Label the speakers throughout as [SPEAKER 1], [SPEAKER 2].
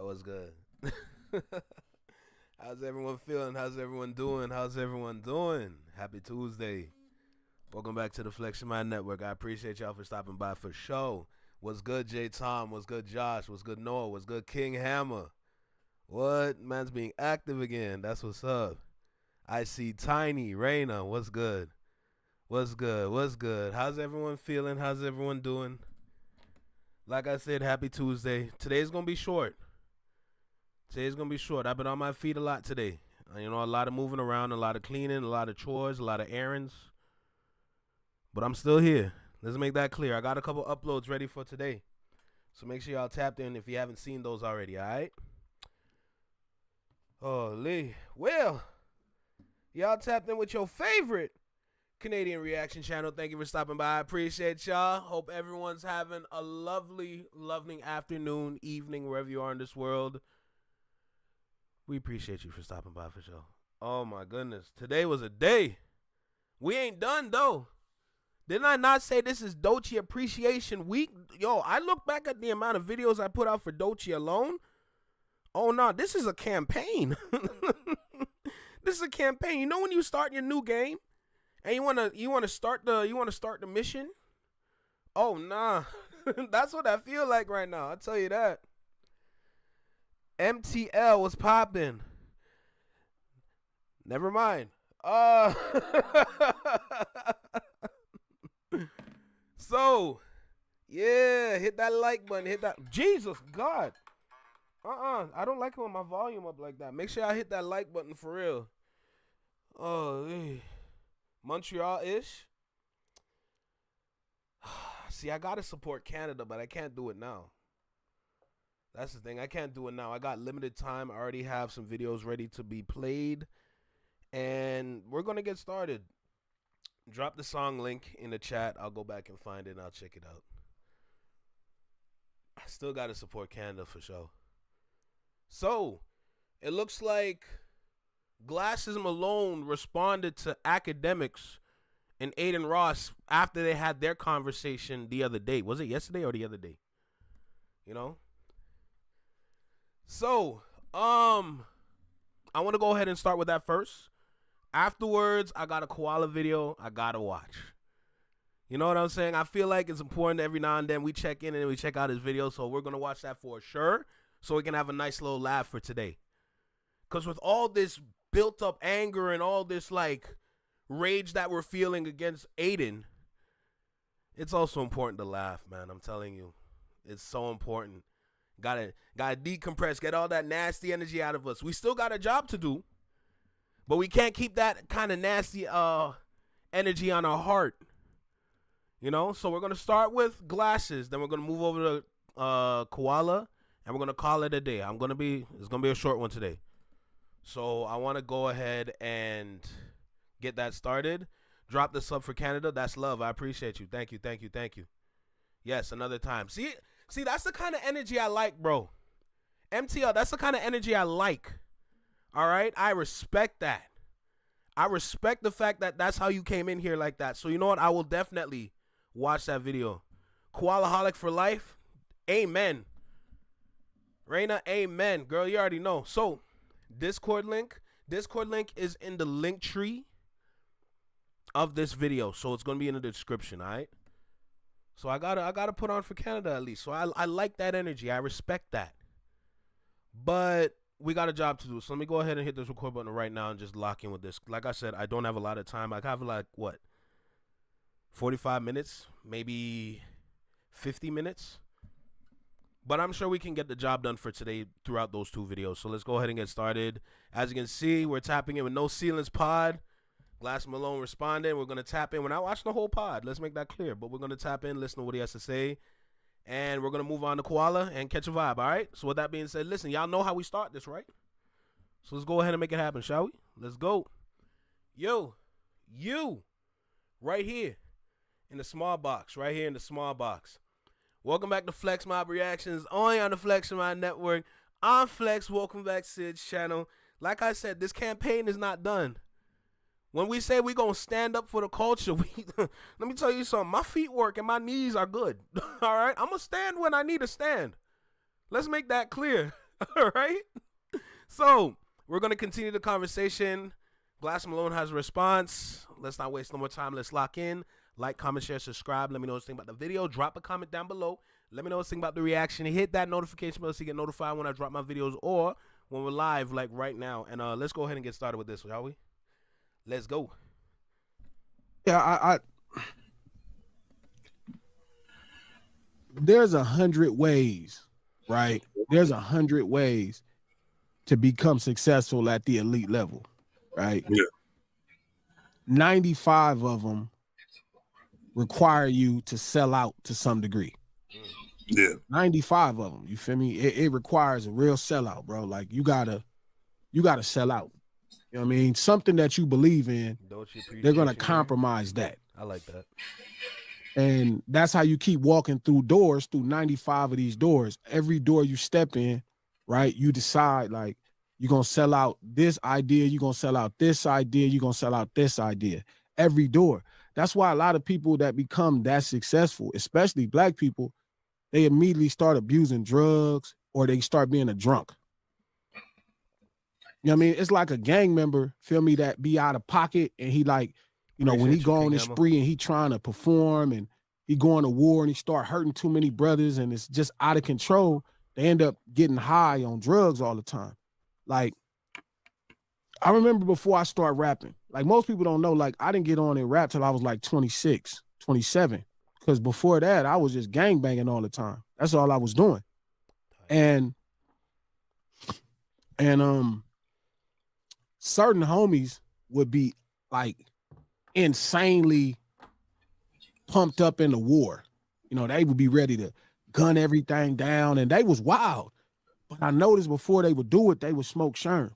[SPEAKER 1] was good. How's everyone feeling? How's everyone doing? How's everyone doing? Happy Tuesday. Welcome back to the Flex Your Mind Network. I appreciate y'all for stopping by for show. What's good, J Tom? What's good, Josh? What's good, Noah? What's good, King Hammer? What? Man's being active again. That's what's up. I see Tiny, Raina. What's good? What's good? What's good? How's everyone feeling? How's everyone doing? Like I said, happy Tuesday. Today's going to be short. I've been on my feet a lot today. You know, a lot of moving around, a lot of cleaning, a lot of chores, a lot of errands. But I'm still here. Let's make that clear. I got a couple uploads ready for today. So make sure y'all tapped in if you haven't seen those already, all right? Holy. Well, y'all tapped in with your favorite Canadian reaction channel. Thank you for stopping by. I appreciate y'all. Hope everyone's having a lovely afternoon, evening, wherever you are in this world. We appreciate you for stopping by for sure. Oh my goodness. Today was a day. We ain't done though. Didn't I not say this is Doechii Appreciation Week? Yo, I look back at the amount of videos I put out for Doechii alone. Oh no, this is a campaign. This is a campaign. You know when you start your new game and you wanna start the mission? Oh nah. That's what I feel like right now. I'll tell you that. MTL was popping. Never mind. So, yeah, hit that like button. Hit that. Jesus, God. I don't like it when my volume up like that. Make sure I hit that like button for real. Oh, Montreal-ish. See, I got to support Canada, but I can't do it now. That's the thing. I can't do it now. I got limited time. I already have some videos ready to be played. And we're going to get started. Drop the song link in the chat. I'll go back and find it and I'll check it out. I still got to support Canada for sure. So, it looks like Glasses Malone responded to Academics and Aiden Ross after they had their conversation the other day. Was it yesterday or the other day? You know? So, I want to go ahead and start with that first. Afterwards, I got a koala video I got to watch. You know what I'm saying? I feel like it's important that every now and then we check in and we check out his video. So we're going to watch that for sure so we can have a nice little laugh for today. Because with all this built up anger and all this like rage that we're feeling against Aiden, it's also important to laugh, man. I'm telling you. It's so important. Gotta decompress, get all that nasty energy out of us. We still got a job to do, but we can't keep that kind of nasty energy on our heart. You know? So we're gonna start with Glasses, then we're gonna move over to Koala, and we're gonna call it a day. It's gonna be a short one today. So I wanna go ahead and get that started. Drop the sub for Canada. That's love. I appreciate you. Thank you. Yes, another time. See, that's the kind of energy I like, bro. MTL, that's the kind of energy I like. All right? I respect that. I respect the fact that that's how you came in here like that. So you know what? I will definitely watch that video. Koalaholic for life. Amen. Raina, amen. Girl, you already know. So, Discord link is in the link tree of this video. So it's going to be in the description, all right? So I gotta put on for Canada at least. So I like that energy. I respect that. But we got a job to do. So let me go ahead and hit this record button right now and just lock in with this. Like I said, I don't have a lot of time. I have like, what, 45 minutes? Maybe 50 minutes? But I'm sure we can get the job done for today throughout those two videos. So let's go ahead and get started. As you can see, we're tapping in with No Ceilings Pod. Glass Malone responded. We're going to tap in. We're not watching the whole pod. Let's make that clear. But we're going to tap in, listen to what he has to say. And we're going to move on to Koala and catch a vibe, all right? So with that being said, listen, y'all know how we start this, right? So let's go ahead and make it happen, shall we? Let's go. Yo, you, right here in the small box, Welcome back to Flex Mob Reactions, only on the Flex Mob Network. I'm Flex. Welcome back to Sid's channel. Like I said, this campaign is not done. When we say we're going to stand up for the culture, let me tell you something. My feet work and my knees are good. All right? I'm going to stand when I need to stand. Let's make that clear. All right. So we're gonna continue the conversation. Glass Malone has a response. Let's not waste no more time. Let's lock in. Like, comment, share, subscribe. Let me know what you think about the video. Drop a comment down below. Let me know what you think about the reaction. Hit that notification bell so you get notified when I drop my videos or when we're live, like right now. And let's go ahead and get started with this, shall we? Let's go.
[SPEAKER 2] Yeah, there's 100 ways, right? There's 100 ways to become successful at the elite level, right?
[SPEAKER 3] Yeah.
[SPEAKER 2] 95 of them require you to sell out to some degree.
[SPEAKER 3] Yeah.
[SPEAKER 2] 95 of them, you feel me? It requires a real sellout, bro. Like you gotta sell out. You know what I mean? Something that you believe in, they're gonna compromise that.
[SPEAKER 1] I like that.
[SPEAKER 2] And that's how you keep walking through doors, through 95 of these doors. Every door you step in, right, you decide, like, you're going to sell out this idea, you're going to sell out this idea, you're going to sell out this idea. Every door. That's why a lot of people that become that successful, especially black people, they immediately start abusing drugs or they start being a drunk. You know what I mean? It's like a gang member, feel me, that be out of pocket and he like, you know, when he go on his spree and he trying to perform and he going to war and he start hurting too many brothers and it's just out of control, they end up getting high on drugs all the time. Like, I remember before I start rapping, like most people don't know, like I didn't get on and rap till I was like 26, 27. Because before that, I was just gangbanging all the time. That's all I was doing. And certain homies would be like insanely pumped up in the war. You know, they would be ready to gun everything down and they was wild. But I noticed before they would do it, they would smoke Sherm.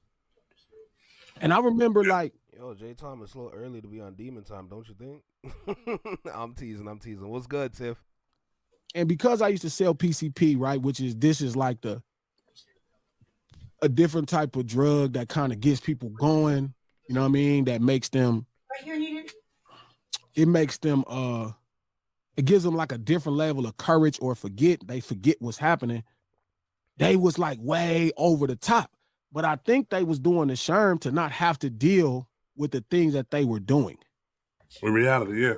[SPEAKER 2] And I remember like,
[SPEAKER 1] yo, J Tom, it's a little early to be on Demon Time, don't you think? I'm teasing. What's good, Tiff?
[SPEAKER 2] And because I used to sell PCP, right, this is like a different type of drug that kind of gets people going, you know what I mean? That makes them, it gives them like a different level of courage or they forget what's happening. They was like way over the top. But I think they was doing the Sherm to not have to deal with the things that they were doing.
[SPEAKER 3] In reality, yeah.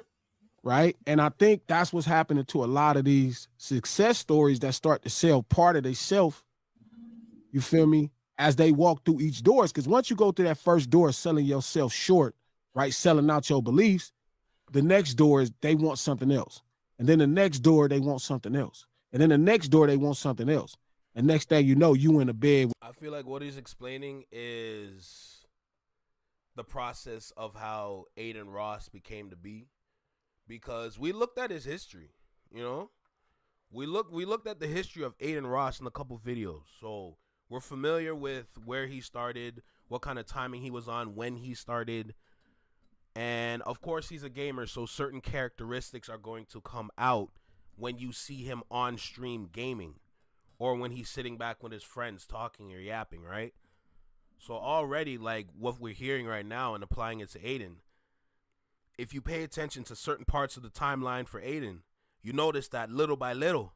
[SPEAKER 2] Right? And I think that's what's happening to a lot of these success stories that start to sell part of themselves, you feel me, as they walk through each doors. Because once you go through that first door selling yourself short, right, selling out your beliefs, the next door is they want something else. And then the next door, they want something else. And then the next door, they want something else. And next thing you know, you in a bed.
[SPEAKER 1] I feel like what he's explaining is the process of how Aiden Ross became to be. Because we looked at his history, you know? We looked at the history of Aiden Ross in a couple videos. So we're familiar with where he started, what kind of timing he was on, when he started. And, of course, he's a gamer, so certain characteristics are going to come out when you see him on stream gaming or when he's sitting back with his friends talking or yapping, right? So already, like, what we're hearing right now and applying it to Aiden, if you pay attention to certain parts of the timeline for Aiden, you notice that little by little,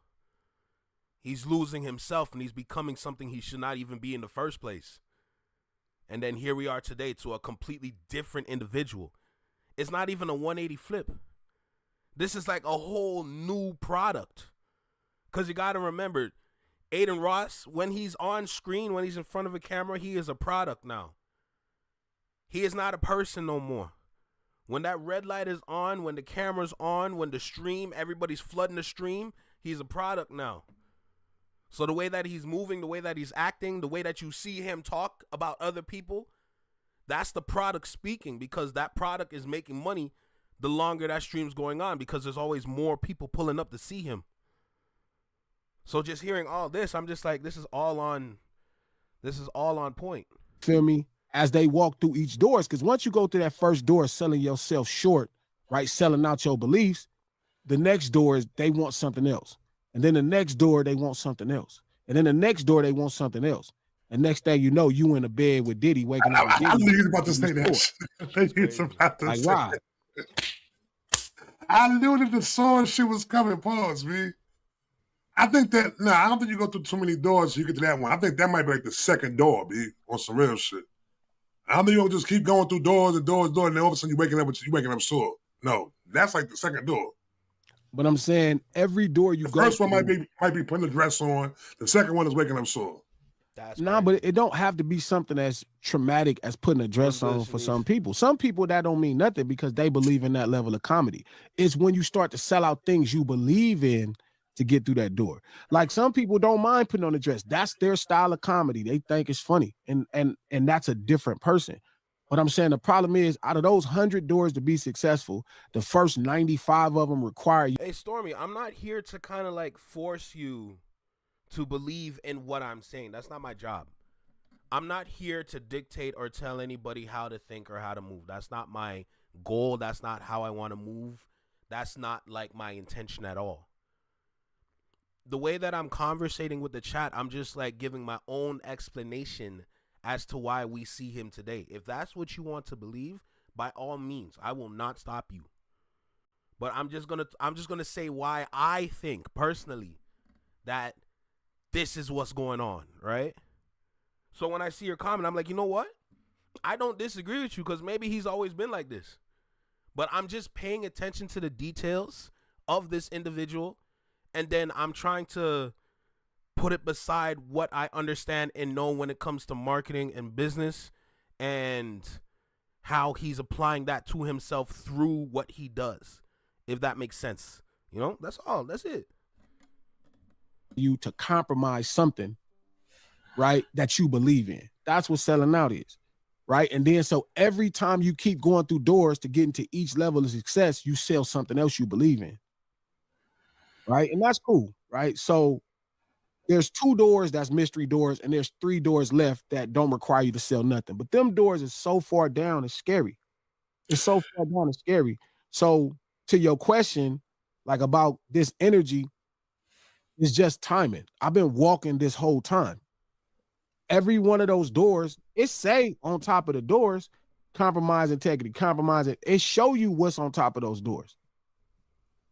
[SPEAKER 1] he's losing himself and he's becoming something he should not even be in the first place. And then here we are today to a completely different individual. It's not even a 180 flip. This is like a whole new product. Because you got to remember, Aiden Ross, when he's on screen, when he's in front of a camera, he is a product now. He is not a person no more. When that red light is on, when the camera's on, when the stream, everybody's flooding the stream, he's a product now. So the way that he's moving, the way that he's acting, the way that you see him talk about other people, that's the product speaking, because that product is making money the longer that stream's going on, because there's always more people pulling up to see him. So just hearing all this, I'm just like, this is all on point.
[SPEAKER 2] Feel me? As they walk through each doors, because once you go through that first door selling yourself short, right, selling out your beliefs, the next door is they want something else. And then the next door, they want something else. And then the next door, they want something else. And next thing you know, you in a bed with Diddy, waking up with Diddy.
[SPEAKER 3] I knew you was about to say that.
[SPEAKER 2] Like, why?
[SPEAKER 3] I knew that the sword shit was coming. Pause, me. I think that I don't think you go through too many doors so you get to that one. I think that might be like the second door, B, on some real shit. I don't think you don't just keep going through doors and doors, and then all of a sudden you waking up sore. No, that's like the second door.
[SPEAKER 2] But I'm saying every door you go.
[SPEAKER 3] The first one might be putting the dress on. The second one is waking up sore.
[SPEAKER 2] But it don't have to be something as traumatic as putting a dress on for some people. Some people that don't mean nothing because they believe in that level of comedy. It's when you start to sell out things you believe in to get through that door. Like some people don't mind putting on a dress. That's their style of comedy. They think it's funny. And that's a different person. But I'm saying the problem is out of those 100 doors to be successful, the first 95 of them require you.
[SPEAKER 1] Hey, Stormy, I'm not here to kind of like force you to believe in what I'm saying. That's not my job. I'm not here to dictate or tell anybody how to think or how to move. That's not my goal. That's not how I want to move. That's not like my intention at all. The way that I'm conversating with the chat, I'm just like giving my own explanation as to why we see him today. If that's what you want to believe, by all means, I will not stop you. But I'm just gonna say why I think personally that this is what's going on, right? So when I see your comment, I'm like, you know what? I don't disagree with you because maybe he's always been like this. But I'm just paying attention to the details of this individual, and then I'm trying to put it beside what I understand and know when it comes to marketing and business and how he's applying that to himself through what he does, if that makes sense. You know, that's all. That's it.
[SPEAKER 2] You to compromise something, right, that you believe in. That's what selling out is, right? And then so every time you keep going through doors to get into each level of success, you sell something else you believe in, right? And that's cool, right? So there's 2 doors that's mystery doors, and there's 3 doors left that don't require you to sell nothing. But them doors is so far down, it's scary. It's so far down, it's scary. So to your question, like about this energy, it's just timing. I've been walking this whole time. Every one of those doors, it say on top of the doors, compromise integrity, compromise it. It show you what's on top of those doors.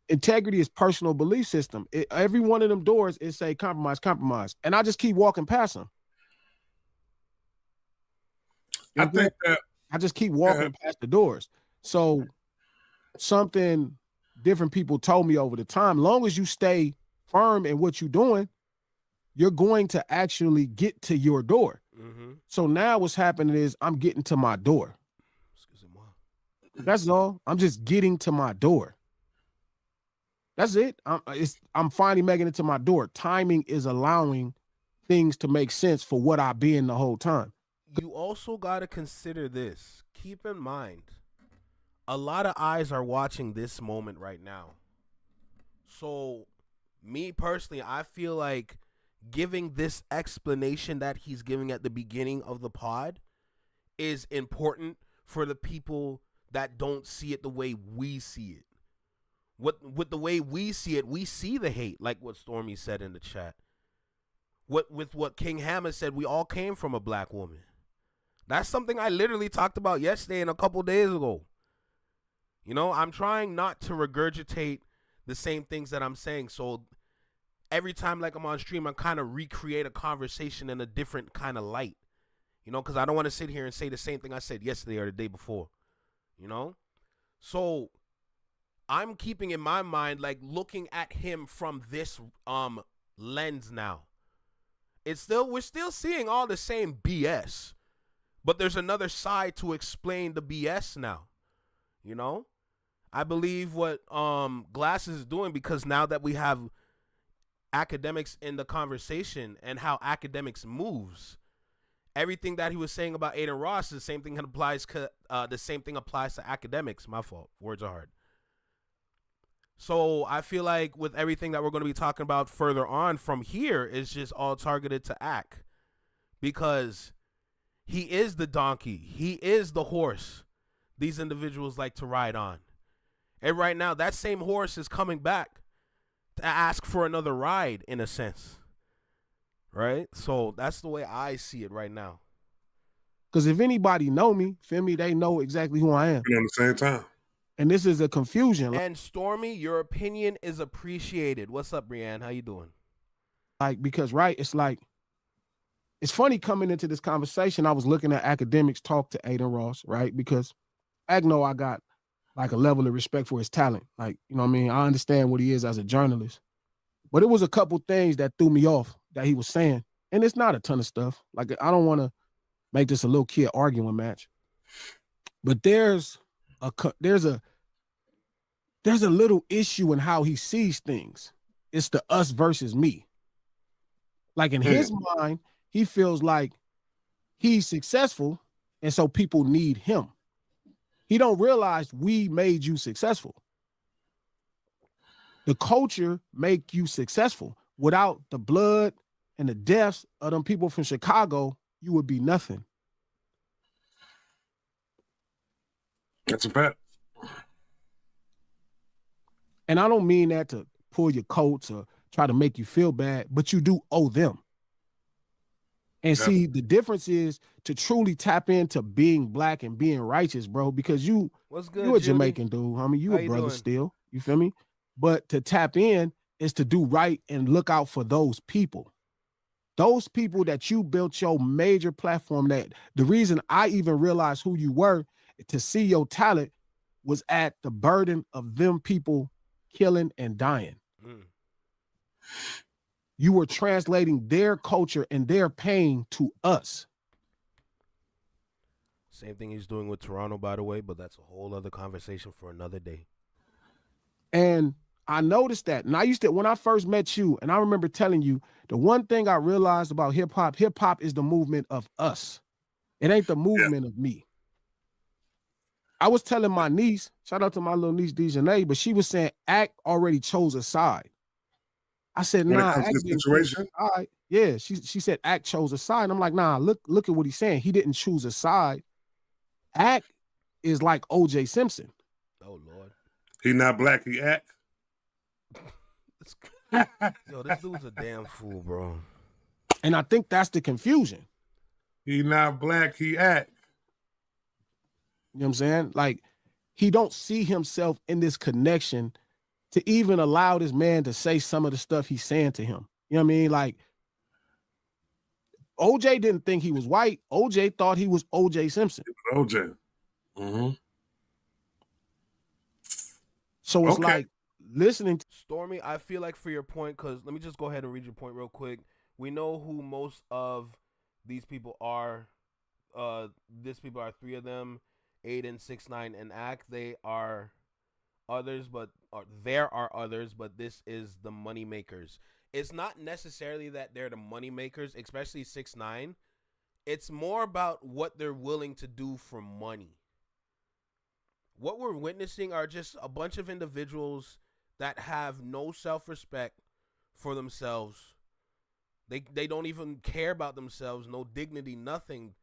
[SPEAKER 2] Integrity is personal belief system. Every one of them doors, it say compromise, compromise. And I just keep walking past them.
[SPEAKER 3] I think that
[SPEAKER 2] I just keep walking past the doors. So something different people told me over the time, long as you stay firm in what you're doing, you're going to actually get to your door. Mm-hmm. So now what's happening is I'm getting to my door. That's all. I'm just getting to my door. That's it. I'm finally making it to my door. Timing is allowing things to make sense for what I've been the whole time.
[SPEAKER 1] You also got to consider this. Keep in mind, a lot of eyes are watching this moment right now. So, me personally, I feel like giving this explanation that he's giving at the beginning of the pod is important for the people that don't see it the way we see it. With the way we see it, we see the hate, like what Stormy said in the chat. With what King Hammer said, we all came from a black woman. That's something I literally talked about yesterday and a couple days ago. You know, I'm trying not to regurgitate the same things that I'm saying. So every time like I'm on stream, I kind of recreate a conversation in a different kind of light. You know, because I don't want to sit here and say the same thing I said yesterday or the day before. You know? So I'm keeping in my mind, like, looking at him from this lens now. We're still seeing all the same BS, but there's another side to explain the BS now. You know, I believe what Glasses is doing, because now that we have academics in the conversation and how academics moves, everything that he was saying about Aiden Ross, the same thing applies. The same thing applies to academics. My fault. Words are hard. So I feel like with everything that we're going to be talking about further on from here is just all targeted to Ack, because he is the donkey. He is the horse these individuals like to ride on. And right now, that same horse is coming back to ask for another ride, in a sense. Right? So that's the way I see it right now.
[SPEAKER 2] Because if anybody know me, feel me, they know exactly who I am.
[SPEAKER 3] At the same time.
[SPEAKER 2] And this is a confusion.
[SPEAKER 1] And Stormy, your opinion is appreciated. What's up, Brianne? How you doing?
[SPEAKER 2] Like, because, right, it's funny coming into this conversation, I was looking at academics talk to Aiden Ross, right? Because I know I got like a level of respect for his talent. Like, you know what I mean? I understand what he is as a journalist. But it was a couple things that threw me off that he was saying. And it's not a ton of stuff. Like, I don't want to make this a little kid arguing match. But there's a little issue in how he sees things. It's the us versus me. Like, in his mind, he feels like he's successful, and so people need him. He don't realize we made you successful. The culture make you successful. Without the blood and the deaths of them people from Chicago, you would be nothing.
[SPEAKER 3] That's a fact.
[SPEAKER 2] And I don't mean that to pull your coats or try to make you feel bad, but you do owe them. And see, the difference is to truly tap into being black and being righteous, bro, because you a Jamaican dude, homie. You a brother still. You feel me? But to tap in is to do right and look out for those people. Those people that you built your major platform, that the reason I even realized who you were, to see your talent, was at the burden of them people killing and dying. You were translating their culture and their pain to us.
[SPEAKER 1] Same thing he's doing with Toronto, by the way, but that's a whole other conversation for another day.
[SPEAKER 2] And I noticed that. And when I first met you, and I remember telling you, the one thing I realized about hip hop is the movement of us. It ain't the movement of me. I was telling my niece, shout out to my little niece, Dejanay, but she was saying Act already chose a side. I said, nah, Act didn't choose a side. Yeah, she said Act chose a side. I'm like, nah, look at what he's saying. He didn't choose a side. Act is like O.J. Simpson.
[SPEAKER 1] Oh, Lord.
[SPEAKER 3] He not black, he Act.
[SPEAKER 1] Yo, this dude's a damn fool, bro.
[SPEAKER 2] And I think that's the confusion.
[SPEAKER 3] He not black, he Act.
[SPEAKER 2] You know what I'm saying? Like, he don't see himself in this connection to even allow this man to say some of the stuff he's saying to him. You know what I mean? Like, OJ didn't think he was white. OJ thought he was OJ Simpson.
[SPEAKER 3] OJ. Mm-hmm.
[SPEAKER 2] So it's like listening to
[SPEAKER 1] Stormy, I feel like for your point, because let me just go ahead and read your point real quick. We know who most of these people are. These people are three of them, Aiden, 6ix9ine, and Act. They are others, there are others, but this is the money makers. It's not necessarily that they're the money makers, especially 6ix9ine. It's more about what they're willing to do for money. What we're witnessing are just a bunch of individuals that have no self-respect for themselves. They don't even care about themselves, no dignity, nothing.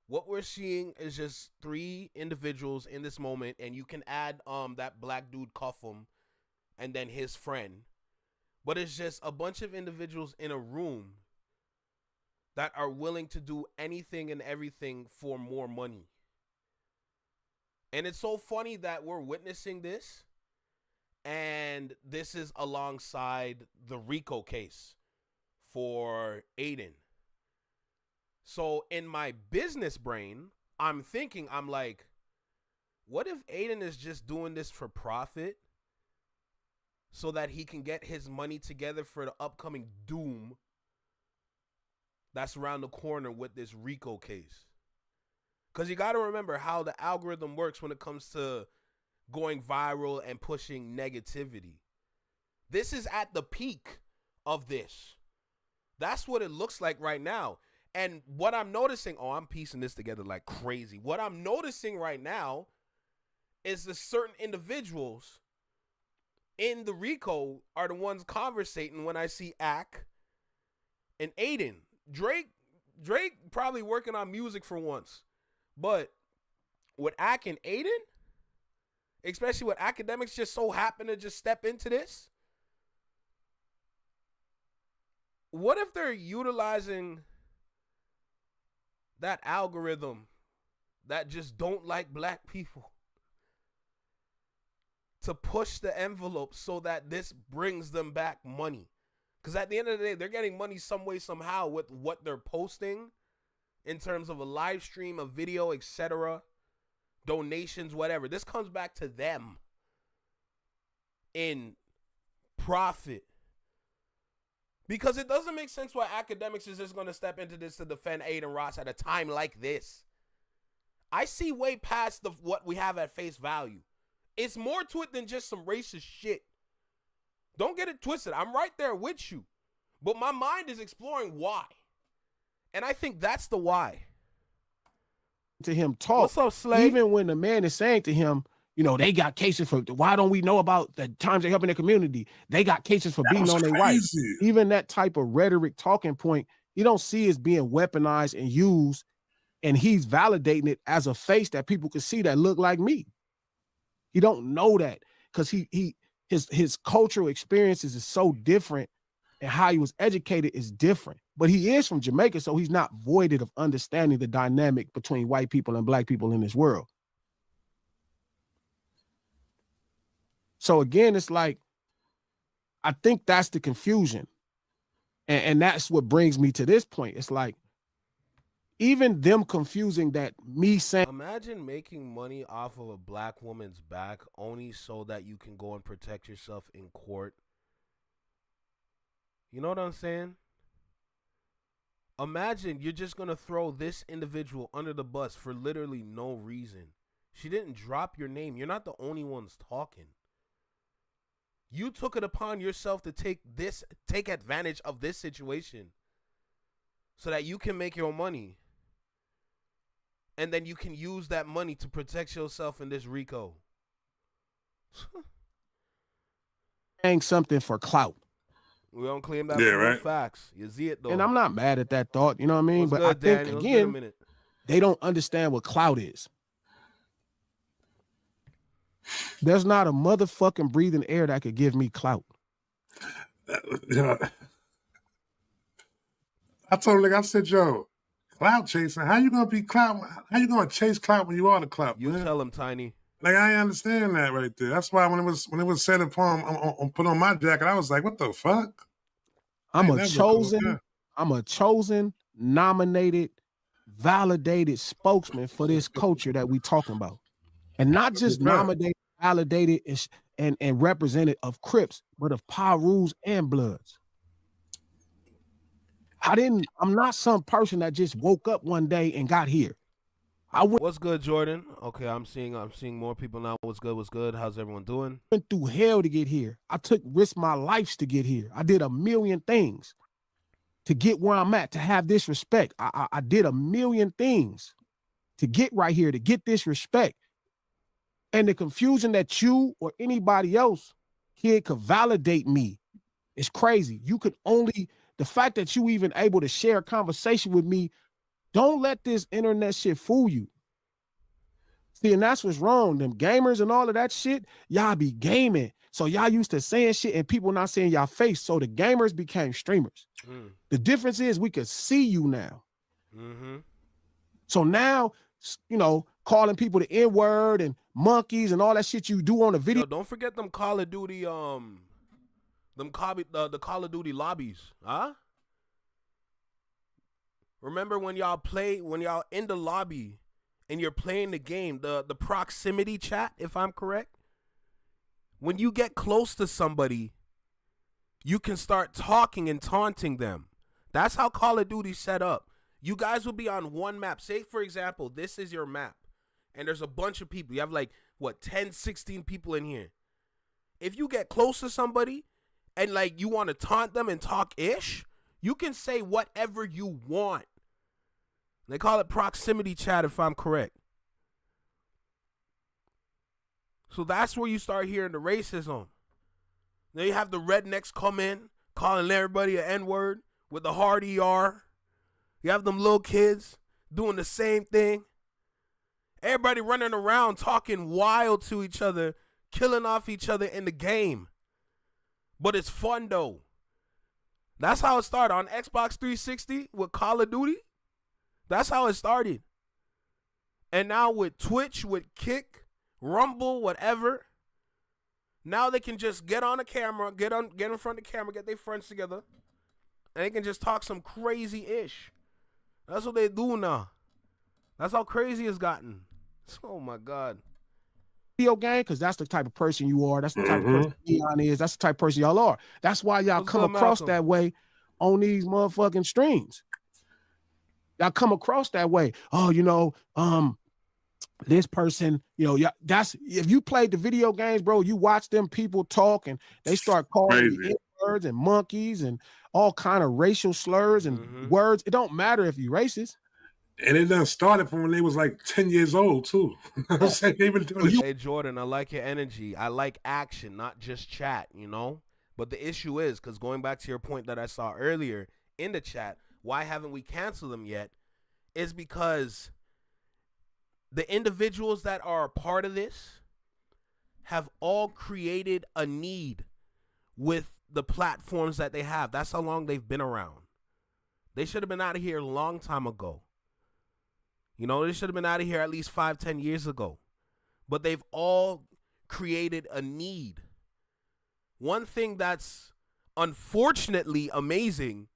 [SPEAKER 1] What we're seeing is just three individuals in this moment, and you can add that black dude Cuffham and then his friend. But it's just a bunch of individuals in a room that are willing to do anything and everything for more money. And it's so funny that we're witnessing this, and this is alongside the RICO case for Aiden. So in my business brain, I'm like, what if Aiden is just doing this for profit so that he can get his money together for the upcoming doom that's around the corner with this RICO case? Because you got to remember how the algorithm works when it comes to going viral and pushing negativity. This is at the peak of this. That's what it looks like right now. And what I'm noticing, I'm piecing this together like crazy. What I'm noticing right now is the certain individuals in the RICO are the ones conversating when I see Ack and Aiden. Drake probably working on music for once. But with Ack and Aiden, especially with academics just so happen to just step into this, what if they're utilizing that algorithm that just don't like black people to push the envelope so that this brings them back money? Because at the end of the day, they're getting money some way, somehow with what they're posting in terms of a live stream, a video, etc., donations, whatever. This comes back to them in profit. Because it doesn't make sense why academics is just going to step into this to defend Aiden Ross at a time like this. I see way past what we have at face value. It's more to it than just some racist shit. Don't get it twisted. I'm right there with you. But my mind is exploring why. And I think that's the why.
[SPEAKER 2] To him talk.
[SPEAKER 1] What's up, Slay?
[SPEAKER 2] Even when the man is saying to him, you know, they got cases for, why don't we know about the times they're helping their community? They got cases for being on their wife. Even that type of rhetoric talking point, you don't see as being weaponized and used, and he's validating it as a face that people can see that look like me. He don't know that because his cultural experiences is so different, and how he was educated is different. But he is from Jamaica, so he's not voided of understanding the dynamic between white people and black people in this world. So again, it's like, I think that's the confusion. And that's what brings me to this point. It's like, even them confusing that me saying.
[SPEAKER 1] Imagine making money off of a black woman's back only so that you can go and protect yourself in court. You know what I'm saying? Imagine you're just going to throw this individual under the bus for literally no reason. She didn't drop your name. You're not the only ones talking. You took it upon yourself to take advantage of this situation so that you can make your money. And then you can use that money to protect yourself in this RICO.
[SPEAKER 2] Saying something for clout.
[SPEAKER 1] We don't claim that for right. Facts. You see it though.
[SPEAKER 2] And I'm not mad at that thought, you know what I mean? But good, I think, again, they don't understand what clout is. There's not a motherfucking breathing air that could give me clout.
[SPEAKER 3] I told him, I said, yo, clout chasing. How you gonna be clout? How you gonna chase clout when you are the clout?
[SPEAKER 1] You
[SPEAKER 3] man?
[SPEAKER 1] Tell him, Tiny.
[SPEAKER 3] Like I understand that right there. That's why when it was said upon put on my jacket, I was like, what the fuck?
[SPEAKER 2] I'm a chosen, nominated, validated spokesman for this culture that we talking about. And not just nominated, validated, and represented of Crips, but of Pirus and Bloods. I'm not some person that just woke up one day and got here.
[SPEAKER 1] What's good, Jordan? Okay, I'm seeing more people now. What's good? How's everyone doing?
[SPEAKER 2] I went through hell to get here. I risked my lives to get here. I did a million things to get where I'm at, to have this respect. I did a million things to get right here, to get this respect. And the confusion that you or anybody else here could validate me is crazy. The fact that you even able to share a conversation with me, don't let this internet shit fool you. See, and that's what's wrong. Them gamers and all of that shit, y'all be gaming. So y'all used to saying shit and people not saying y'all face. So the gamers became streamers. The difference is we could see you now. So now, you know, calling people the N-word and monkeys and all that shit you do on the video.
[SPEAKER 1] Yo, don't forget them Call of Duty, the Call of Duty lobbies, huh? Remember when y'all in the lobby and you're playing the game, the proximity chat, if I'm correct? When you get close to somebody, you can start talking and taunting them. That's how Call of Duty's set up. You guys will be on one map. Say, for example, this is your map, and there's a bunch of people. You have 10, 16 people in here. If you get close to somebody and you want to taunt them and talk ish, you can say whatever you want. They call it proximity chat, if I'm correct. So that's where you start hearing the racism. Then you have the rednecks come in, calling everybody an N-word with the hard ER. You have them little kids doing the same thing. Everybody running around talking wild to each other, killing off each other in the game. But it's fun, though. That's how it started on Xbox 360 with Call of Duty. That's how it started. And now with Twitch, with Kick, Rumble, whatever, Now they can just get on the camera, get in front of the camera, get their friends together, and they can just talk some crazy ish. That's what they do now. That's how crazy it's gotten. Oh my God.
[SPEAKER 2] Video game, because that's the type of person you are. That's the type of person Leon is. That's the type of person y'all are. That's why y'all come across that way on these motherfucking streams. Y'all come across that way. Oh, this person, that's if you played the video games, bro, you watch them people talk and they start calling you N-words and monkeys and all kind of racial slurs and words. It don't matter if you racist.
[SPEAKER 3] And it done started from when they was like 10 years old, too.
[SPEAKER 1] Hey, Jordan, I like your energy. I like action, not just chat, But the issue is, because going back to your point that I saw earlier in the chat, why haven't we canceled them yet? Is because the individuals that are a part of this have all created a need with the platforms that they have. That's how long they've been around. They should have been out of here a long time ago. They should have been out of here at least 5-10 years ago. But they've all created a need. One thing that's unfortunately amazing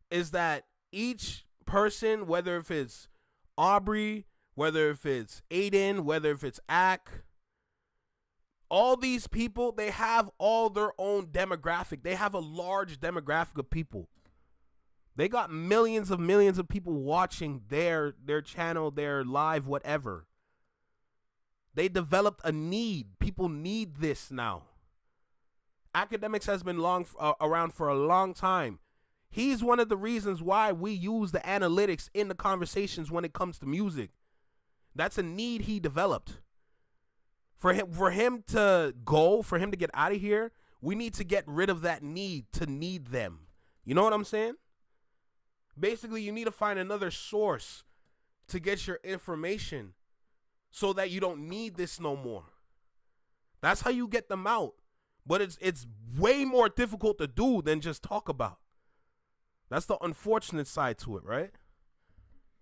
[SPEAKER 1] is that each person, whether if it's Aubrey, whether if it's Aiden, whether if it's Ak, all these people, they have all their own demographic. They have a large demographic of people. They got millions of people watching their channel, their live, whatever. They developed a need. People need this now. Academics has been around for a long time. He's one of the reasons why we use the analytics in the conversations when it comes to music. That's a need he developed. For him to get out of here, we need to get rid of that need to need them. You know what I'm saying? Basically, you need to find another source to get your information so that you don't need this no more. That's how you get them out. But it's way more difficult to do than just talk about. That's the unfortunate side to it, right?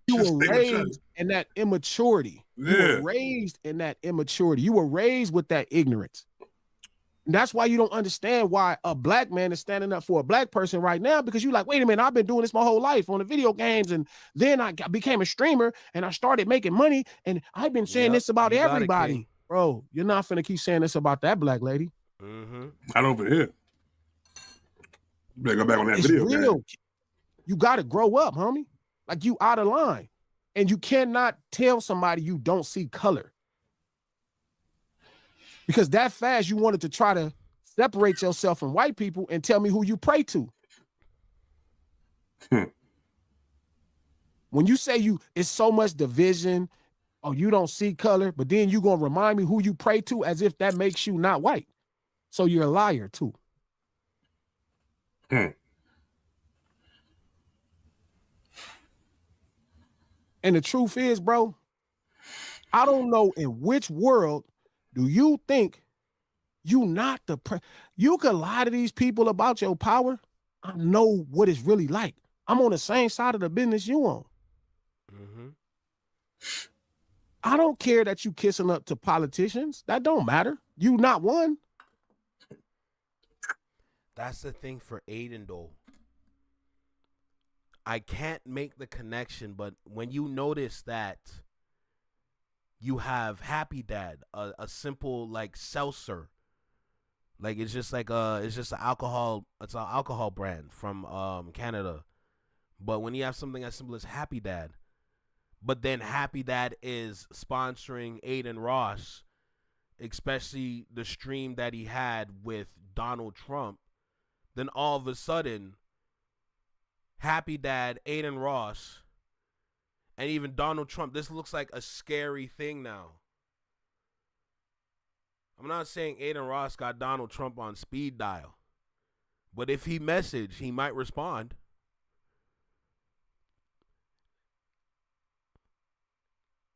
[SPEAKER 2] You were raised in that immaturity. You were raised in that immaturity. You were raised with that ignorance. And that's why you don't understand why a black man is standing up for a black person right now, because you're like, wait a minute, I've been doing this my whole life on the video games, and then I became a streamer and I started making money, and I've been saying this about everybody. Bro, you're not finna keep saying this about that black lady.
[SPEAKER 3] Not over here. You better go back on that video game.
[SPEAKER 2] You got to grow up, homie. Like, you out of line. And you cannot tell somebody you don't see color. Because that fast you wanted to try to separate yourself from white people and tell me who you pray to. When you say it's so much division, you don't see color, but then you going to remind me who you pray to as if that makes you not white. So you're a liar too. And the truth is, bro, I don't know in which world do you think you not the you could lie to these people about your power. I know what it's really like. I'm on the same side of the business you on. I don't care that you kissing up to politicians. That don't matter. You not one.
[SPEAKER 1] That's the thing for Aiden, though. I can't make the connection, but when you notice that you have Happy Dad, a simple like seltzer, like it's just an alcohol brand from Canada. But when you have something as simple as Happy Dad, but then Happy Dad is sponsoring Aiden Ross, especially the stream that he had with Donald Trump, then all of a sudden, Happy Dad, Aiden Ross, and even Donald Trump, this looks like a scary thing now. I'm not saying Aiden Ross got Donald Trump on speed dial, but if he messaged, he might respond.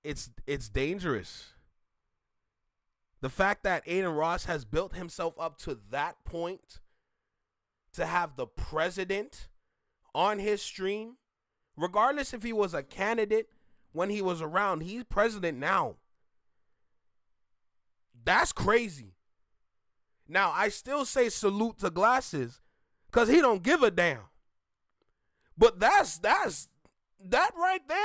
[SPEAKER 1] It's dangerous. The fact that Aiden Ross has built himself up to that point to have the president on his stream, regardless if he was a candidate when he was around, he's president now. That's crazy. Now, I still say salute to Glasses because he don't give a damn. But that right there,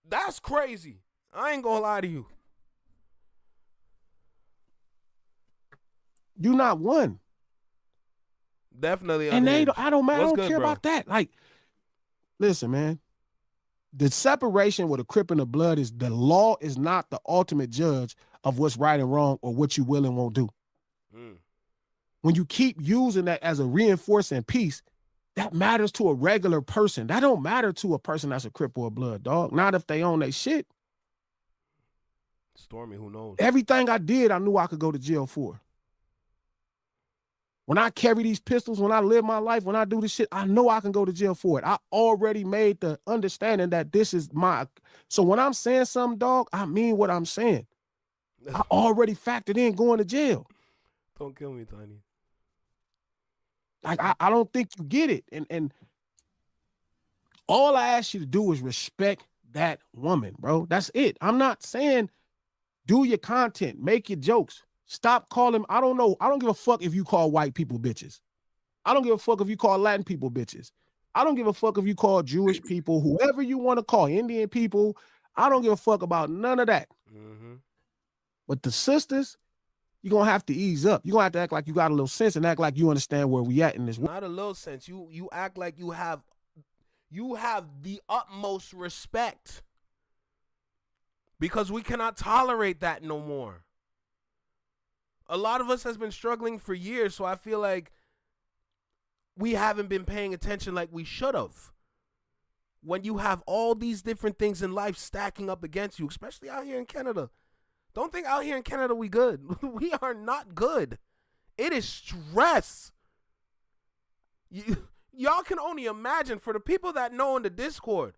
[SPEAKER 1] that's crazy. I ain't gonna lie to you.
[SPEAKER 2] You not one.
[SPEAKER 1] Definitely.
[SPEAKER 2] And
[SPEAKER 1] unhinged.
[SPEAKER 2] I don't
[SPEAKER 1] What's
[SPEAKER 2] care
[SPEAKER 1] bro?
[SPEAKER 2] about that. Like, listen, man. The separation with a Crip and the Blood is the law is not the ultimate judge of what's right and wrong or what you will and won't do. When you keep using that as a reinforcing piece, that matters to a regular person. That don't matter to a person that's a Crip or a Blood, dog. Not if they own their shit.
[SPEAKER 1] Stormy, who knows?
[SPEAKER 2] Everything I did, I knew I could go to jail for. When I carry these pistols, when I live my life, when I do this shit, I know I can go to jail for it. I already made the understanding that this is my. So when I'm saying something, dog, I mean what I'm saying. I already factored in going to jail.
[SPEAKER 1] Don't kill me, Tiny.
[SPEAKER 2] Like, I don't think you get it. And all I ask you to do is respect that woman, bro. That's it. I'm not saying do your content, make your jokes. Stop calling. I don't know. I don't give a fuck if you call white people bitches. I don't give a fuck if you call Latin people bitches. I don't give a fuck if you call Jewish people, whoever you want to call, Indian people. I don't give a fuck about none of that. But the sisters, you're going to have to ease up. You're going to have to act like you got a little sense and act like you understand where we at in this world.
[SPEAKER 1] Not a little sense. You act like you have the utmost respect. Because we cannot tolerate that no more. A lot of us has been struggling for years, so I feel like we haven't been paying attention like we should have. When you have all these different things in life stacking up against you, especially out here in Canada. Don't think out here in Canada we good. We are not good. It is stress. Y'all can only imagine, for the people that know in the Discord,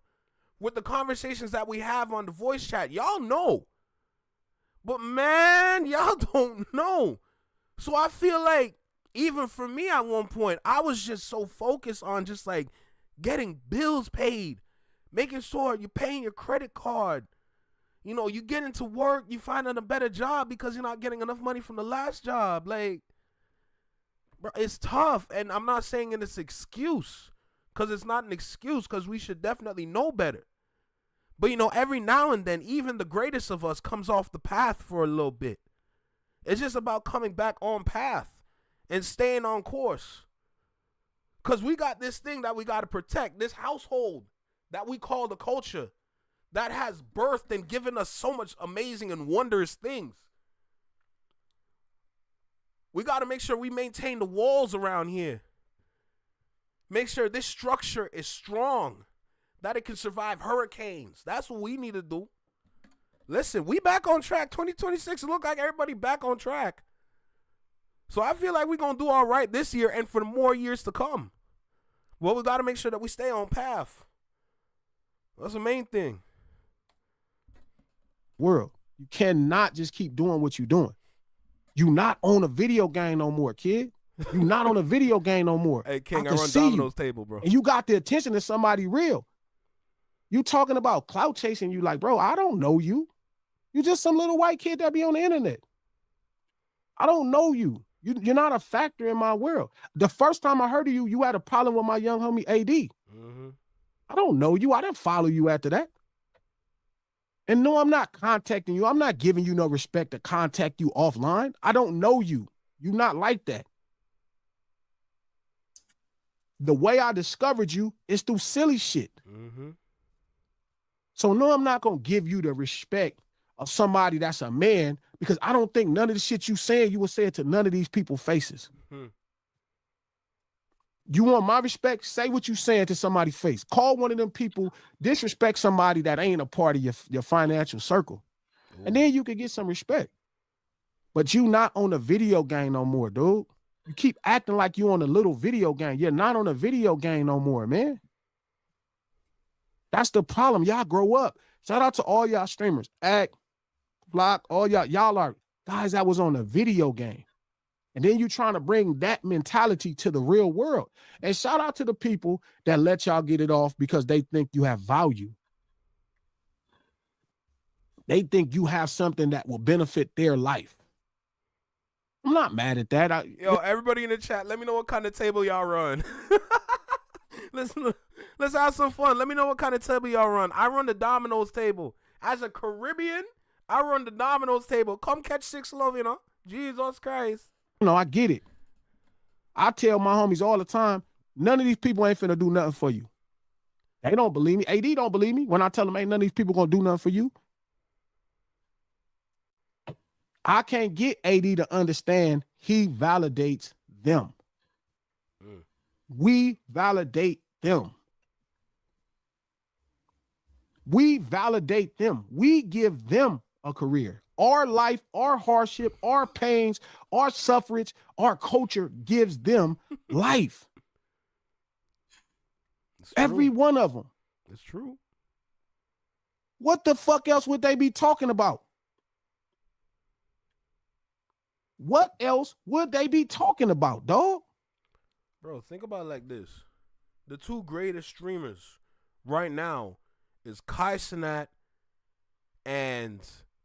[SPEAKER 1] with the conversations that we have on the voice chat, y'all know. But man, y'all don't know. So I feel like even for me at one point, I was just so focused on just like getting bills paid, making sure you're paying your credit card. You know, you get into work, you find a better job because you're not getting enough money from the last job. Like, bro, it's tough. And I'm not saying it's an excuse, because it's not an excuse, because we should definitely know better. But, you know, every now and then, even the greatest of us comes off the path for a little bit. It's just about coming back on path and staying on course. Because we got this thing that we got to protect, this household that we call the culture that has birthed and given us so much amazing and wondrous things. We got to make sure we maintain the walls around here. Make sure this structure is strong, that it can survive hurricanes. That's what we need to do. Listen, we back on track. 2026, it look like everybody back on track. So I feel like we're going to do all right this year and for the more years to come. Well, we got to make sure that we stay on path. That's the main thing.
[SPEAKER 2] World, you cannot just keep doing what you're doing. You not on a video game no more, kid. You not on a video game no more.
[SPEAKER 1] Hey, King, I run Domino's table, bro.
[SPEAKER 2] And you got the attention of somebody real. You talking about clout chasing, you like, bro, I don't know you. You just some little white kid that be on the internet. I don't know you. You're not a factor in my world. The first time I heard of you, you had a problem with my young homie AD.
[SPEAKER 1] Mm-hmm.
[SPEAKER 2] I don't know you. I didn't follow you after that. And no, I'm not contacting you. I'm not giving you no respect to contact you offline. I don't know you. You're not like that. The way I discovered you is through silly shit.
[SPEAKER 1] Mm-hmm.
[SPEAKER 2] So no, I'm not going to give you the respect of somebody that's a man, because I don't think none of the shit you saying, you would say it to none of these people's faces.
[SPEAKER 1] Mm-hmm.
[SPEAKER 2] You want my respect? Say what you saying to somebody's face. Call one of them people, disrespect somebody that ain't a part of your financial circle. Ooh. And then you can get some respect. But you not on a video game no more, dude. You keep acting like you on a little video game. You're not on a video game no more, man. That's the problem. Y'all grow up. Shout out to all y'all streamers. Act, Block, all y'all are guys that was on a video game. And then you trying to bring that mentality to the real world. And shout out to the people that let y'all get it off because they think you have value. They think you have something that will benefit their life. I'm not mad at that.
[SPEAKER 1] Yo, everybody in the chat, let me know what kind of table y'all run. Let's have some fun. Let me know what kind of table y'all run. I run the Domino's table. As a Caribbean, I run the Domino's table. Come catch 6 love, you know. Jesus Christ.
[SPEAKER 2] I get it. I tell my homies all the time, none of these people ain't finna do nothing for you. They don't believe me. AD don't believe me when I tell them ain't none of these people gonna do nothing for you. I can't get AD to understand he validates them. We validate them. We validate them. We give them a career. Our life, our hardship, our pains, our suffrage, our culture gives them life. Every one of them.
[SPEAKER 1] It's true.
[SPEAKER 2] What the fuck else would they be talking about? What else would they be talking about, dog?
[SPEAKER 1] Bro, think about it like this. The 2 greatest streamers right now is Kai Cenat and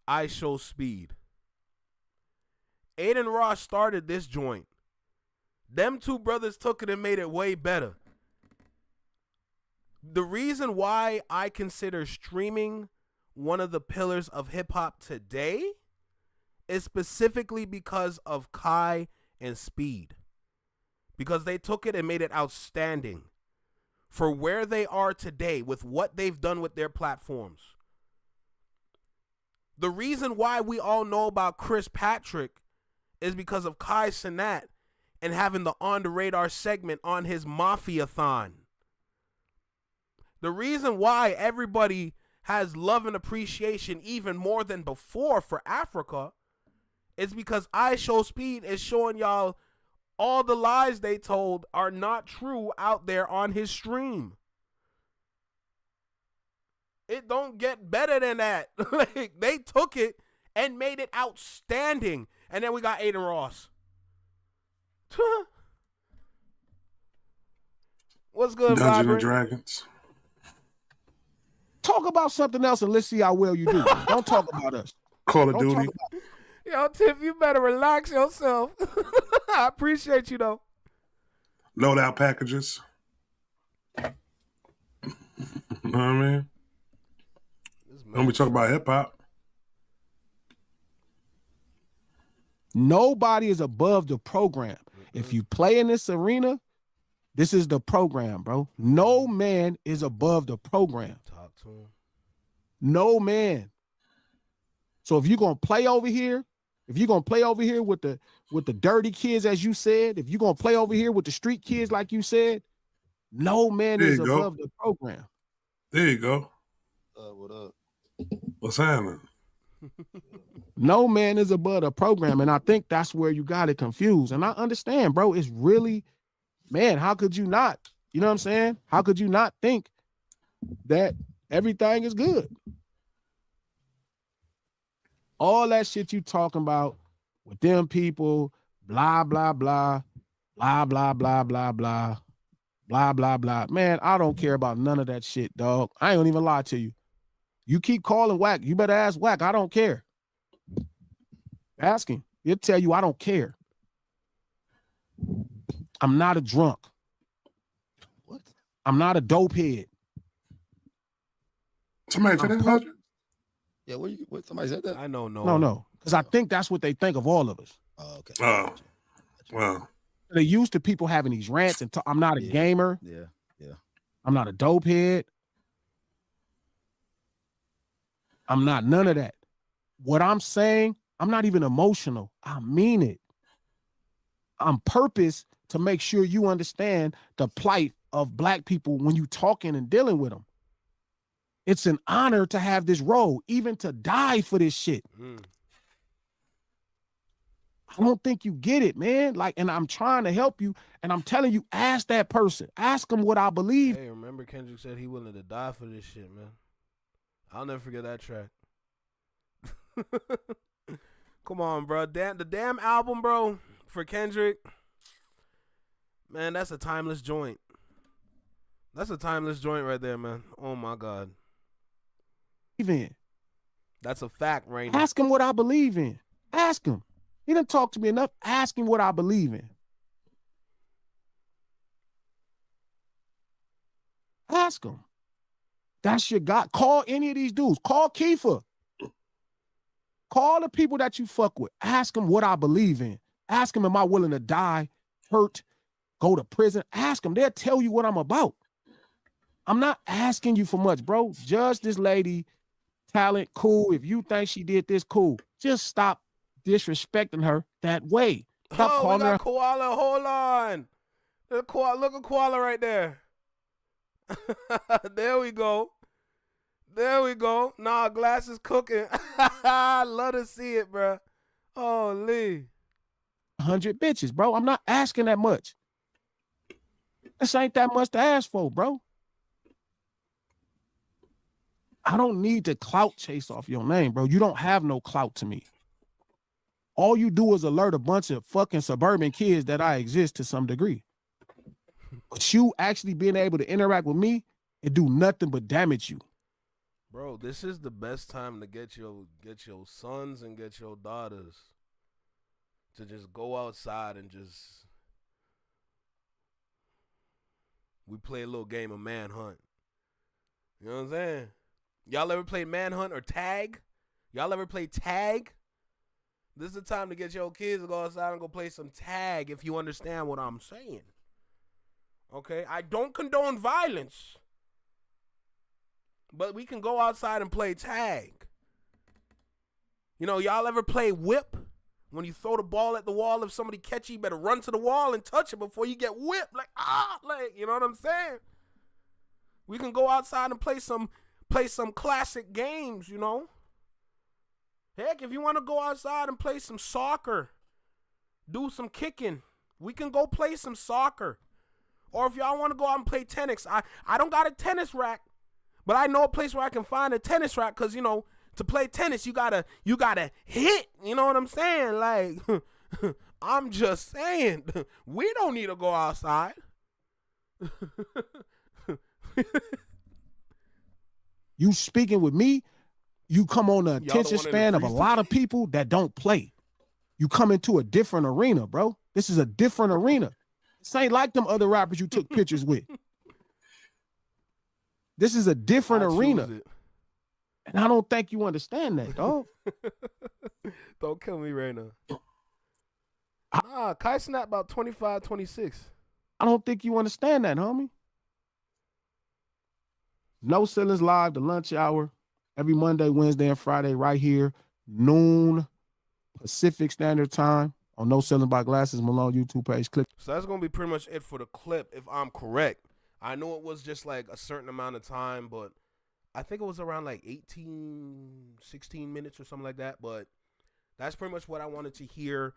[SPEAKER 1] I Show Speed. Aiden Ross started this joint. Them 2 brothers took it and made it way better. The reason why I consider streaming one of the pillars of hip-hop today is specifically because of Kai and Speed. Because they took it and made it outstanding for where they are today with what they've done with their platforms. The reason why we all know about Chris Patrick is because of Kai Cenat and having the On the Radar segment on his Mafia-thon. The reason why everybody has love and appreciation even more than before for Africa is because I Show Speed is showing y'all all the lies they told are not true out there on his stream. It don't get better than that. Like, they took it and made it outstanding. And then we got Aiden Ross. What's good,
[SPEAKER 3] Dungeons and
[SPEAKER 1] Vibrant?
[SPEAKER 3] Dragons.
[SPEAKER 2] Talk about something else and let's see how well you do. Don't talk about us.
[SPEAKER 3] Call of
[SPEAKER 2] Don't
[SPEAKER 3] Duty.
[SPEAKER 2] talk about
[SPEAKER 1] Yo, Tiff, you better relax yourself. I appreciate you, though.
[SPEAKER 3] Loadout packages. You know what I mean? When we talk about hip hop.
[SPEAKER 2] Nobody is above the program. If you play in this arena, this is the program, bro. No man is above the program.
[SPEAKER 1] Talk to him.
[SPEAKER 2] No man. So if you're gonna play over here, with the dirty kids, as you said, if you're gonna play over here with the street kids, like you said, no man is above the program.
[SPEAKER 3] There you go.
[SPEAKER 4] What up?
[SPEAKER 3] What's happening?
[SPEAKER 2] No man is above the program, and I think that's where you got it confused. And I understand, bro. It's really, man, how could you not? You know what I'm saying? How could you not think that everything is good? All that shit you talking about with them people, blah, blah, blah, blah, blah, blah, blah, blah, blah, blah, blah. Man, I don't care about none of that shit, dog. I ain't gonna even lie to you. You keep calling Wack. You better ask Wack. I don't care. Ask him. He'll tell you I don't care. I'm not a drunk.
[SPEAKER 4] What?
[SPEAKER 2] I'm not a dope head.
[SPEAKER 3] Somebody said that about you?
[SPEAKER 4] Yeah, what somebody said that?
[SPEAKER 1] I know,
[SPEAKER 2] No. Because I think that's what they think of all of us.
[SPEAKER 4] Oh, okay.
[SPEAKER 3] Oh, wow.
[SPEAKER 2] They're used to people having these rants and I'm not a gamer.
[SPEAKER 4] Yeah.
[SPEAKER 2] I'm not a dope head. I'm not none of that. What I'm saying, I'm not even emotional. I mean it. I'm purpose to make sure you understand the plight of Black people when you talking and dealing with them. It's an honor to have this role, even to die for this shit. I don't think you get it, man. Like, and I'm trying to help you, and I'm telling you, ask that person. Ask them what I believe.
[SPEAKER 1] Hey, remember Kendrick said he willing to die for this shit, man. I'll never forget that track. Come on, bro. The damn album, bro, for Kendrick. Man, that's a timeless joint. That's a timeless joint right there, man. Oh my God.
[SPEAKER 2] In.
[SPEAKER 1] That's a fact, Rainy.
[SPEAKER 2] Ask him what I believe in. Ask him. He didn't talk to me enough. Ask him what I believe in. Ask him. That's your guy. Call any of these dudes. Call Kiefer. Call the people that you fuck with. Ask them what I believe in. Ask them, am I willing to die, hurt, go to prison? Ask them. They'll tell you what I'm about. I'm not asking you for much, bro. Judge this lady, talent, cool. If you think she did this, cool. Just stop disrespecting her that way. Stop calling her.
[SPEAKER 1] Koala. Hold on. Look at Koala right there. There we go. Nah, Glass is cooking. Love to see it, bro. Holy.
[SPEAKER 2] 100 bitches, bro. I'm not asking that much. This ain't that much to ask for, bro. I don't need to clout chase off your name, bro. You don't have no clout to me. All you do is alert a bunch of fucking suburban kids that I exist to some degree. But you actually being able to interact with me and do nothing but damage you.
[SPEAKER 1] Bro, this is the best time to get your sons and get your daughters to just go outside and just we play a little game of manhunt. You know what I'm saying? Y'all ever play manhunt or tag? Y'all ever play tag? This is the time to get your kids to go outside and go play some tag, if you understand what I'm saying. Okay? I don't condone violence. But we can go outside and play tag. You know, y'all ever play whip? When you throw the ball at the wall, if somebody catch you, you better run to the wall and touch it before you get whipped. Like, you know what I'm saying? We can go outside and play some classic games, you know? Heck, if you want to go outside and play some soccer, do some kicking, we can go play some soccer. Or if y'all want to go out and play tennis, I don't got a tennis rack. But I know a place where I can find a tennis rack because, you know, to play tennis, you gotta hit. You know what I'm saying? Like, I'm just saying, we don't need to go outside.
[SPEAKER 2] You speaking with me, you come on the attention span of a lot of people that don't play. You come into a different arena, bro. This is a different arena. This ain't like them other rappers you took pictures with. This is a different arena. And I don't think you understand that, dog.
[SPEAKER 1] Don't kill me right now. Kai Snap about 25, 26.
[SPEAKER 2] I don't think you understand that, homie. No Ceilings Live, the lunch hour, every Monday, Wednesday, and Friday, right here, noon Pacific Standard Time on No Ceilings by Glasses Malone YouTube page. Click.
[SPEAKER 1] So that's going to be pretty much it for the clip, if I'm correct. I know it was just like a certain amount of time, but I think it was around like 16 minutes or something like that. But that's pretty much what I wanted to hear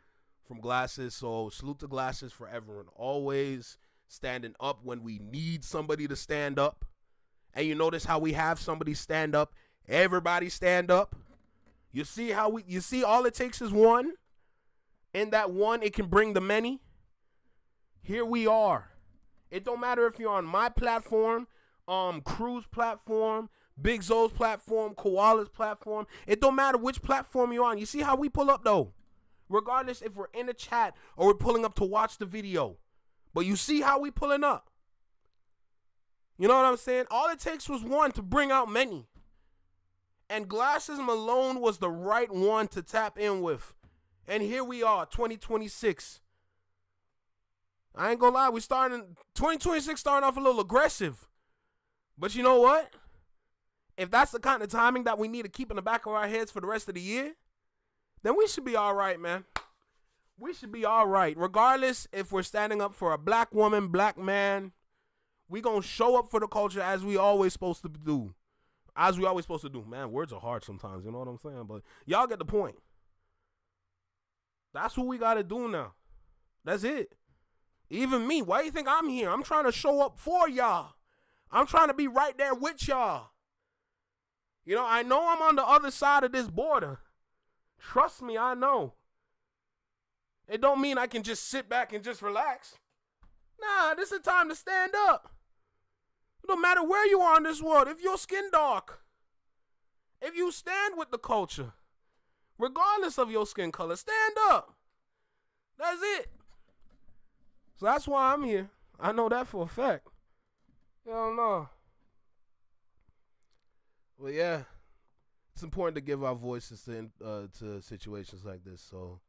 [SPEAKER 1] from Glasses. So salute to Glasses forever and always, standing up when we need somebody to stand up. And you notice how we have somebody stand up. Everybody stand up. You see all it takes is one. And that one, it can bring the many. Here we are. It don't matter if you're on my platform, Crew's platform, Big Zo's platform, Koala's platform. It don't matter which platform you're on. You see how we pull up, though? Regardless if we're in the chat or we're pulling up to watch the video. But you see how we pulling up? You know what I'm saying? All it takes was one to bring out many. And Glasses Malone was the right one to tap in with. And here we are, 2026. I ain't gonna lie, 2026 starting off a little aggressive. But you know what? If that's the kind of timing that we need to keep in the back of our heads for the rest of the year, then we should be all right, man. We should be all right. Regardless if we're standing up for a black woman, black man, we gonna show up for the culture as we always supposed to do. Man, words are hard sometimes, you know what I'm saying? But y'all get the point. That's what we gotta do now. That's it. Even me, why do you think I'm here? I'm trying to show up for y'all. I'm trying to be right there with y'all. You know, I know I'm on the other side of this border. Trust me, I know. It don't mean I can just sit back and just relax. Nah, this is a time to stand up. It don't matter where you are in this world. If your skin dark, if you stand with the culture, regardless of your skin color, stand up. That's it. So that's why I'm here. I know that for a fact. Hell no. Well, yeah. It's important to give our voices to situations like this. So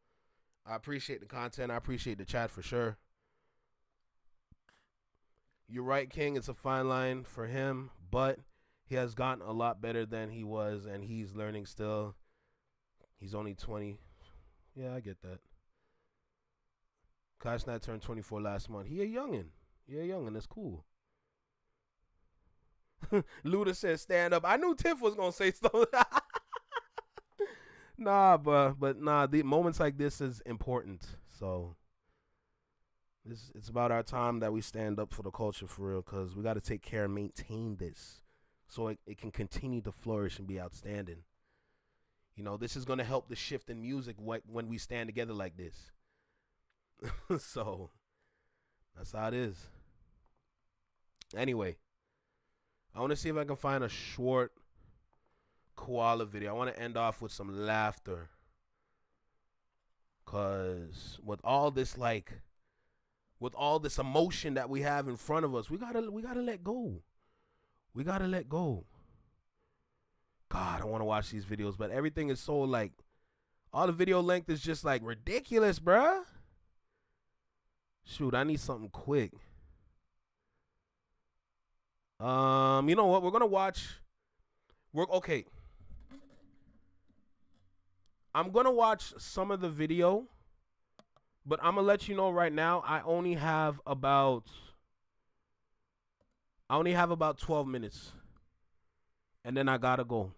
[SPEAKER 1] I appreciate the content. I appreciate the chat for sure. You're right, King. It's a fine line for him, but he has gotten a lot better than he was, and he's learning still. He's only 20. Yeah, I get that. Kashnet turned 24 last month. He a youngin'. That's cool. Luda says stand up. I knew Tiff was going to say stuff. Nah, but nah, the moments like this is important. So it's about our time that we stand up for the culture for real, because we got to take care and maintain this so it can continue to flourish and be outstanding. You know, this is going to help the shift in music when we stand together like this. So that's how it is. Anyway, I want to see if I can find a short koala video. I want to end off with some laughter, cause with all this emotion that we have in front of us, we gotta let go. We gotta let go. God, I want to watch these videos, but everything is so all the video length is just ridiculous, bruh. Shoot, I need something quick. You know what? We're gonna watch. Okay. I'm gonna watch some of the video, but I'm gonna let you know right now. I only have about 12 minutes, and then I gotta go,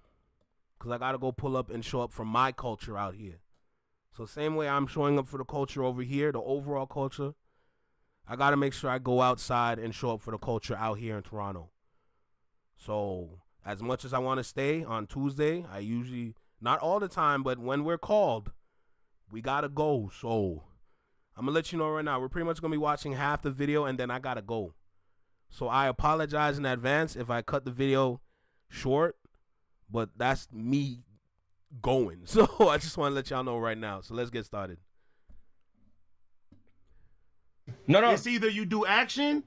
[SPEAKER 1] cause I gotta go pull up and show up for my culture out here. So same way I'm showing up for the culture over here, the overall culture, I gotta make sure I go outside and show up for the culture out here in Toronto. So as much as I want to stay on Tuesday, I usually, not all the time, but when we're called, we gotta go. So I'm gonna let you know right now, we're pretty much gonna be watching half the video and then I gotta go. So I apologize in advance if I cut the video short, but that's me going. So I just want to let y'all know right now. So let's get started.
[SPEAKER 5] No. It's either you do action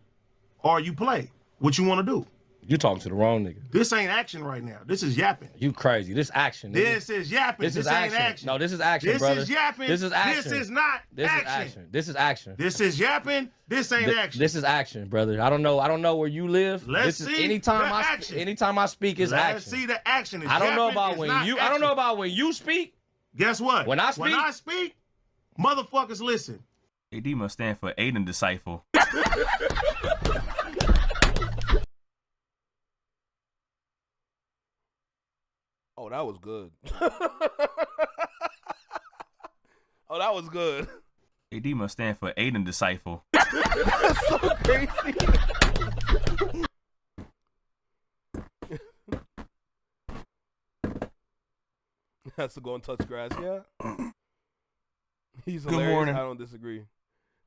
[SPEAKER 5] or you play. What you want to do?
[SPEAKER 6] You talking to the wrong nigga.
[SPEAKER 5] This ain't action right now. This is yapping.
[SPEAKER 6] You crazy. This action, nigga.
[SPEAKER 5] This is yapping.
[SPEAKER 6] This
[SPEAKER 5] ain't
[SPEAKER 6] action.
[SPEAKER 5] action.
[SPEAKER 6] No, this is action,
[SPEAKER 5] this
[SPEAKER 6] brother.
[SPEAKER 5] This is yapping.
[SPEAKER 6] This is action.
[SPEAKER 5] This is not
[SPEAKER 6] this
[SPEAKER 5] action.
[SPEAKER 6] Is action. This is action.
[SPEAKER 5] This is yapping. This ain't action.
[SPEAKER 6] This is action, brother. I don't know where you live.
[SPEAKER 5] Let's
[SPEAKER 6] this
[SPEAKER 5] see
[SPEAKER 6] is anytime I speak is action.
[SPEAKER 5] Let's see the action.
[SPEAKER 6] I don't know about when you. I don't know about when you speak.
[SPEAKER 5] Guess what?
[SPEAKER 6] When I
[SPEAKER 5] speak, motherfuckers listen.
[SPEAKER 7] AD must stand for Aiden Disciple.
[SPEAKER 1] Oh, that was good. Oh, that was good.
[SPEAKER 7] AD must stand for Aiden Disciple.
[SPEAKER 1] That's so crazy. Has to go and touch grass, yeah. He's hilarious.
[SPEAKER 7] Good morning.
[SPEAKER 1] I don't disagree.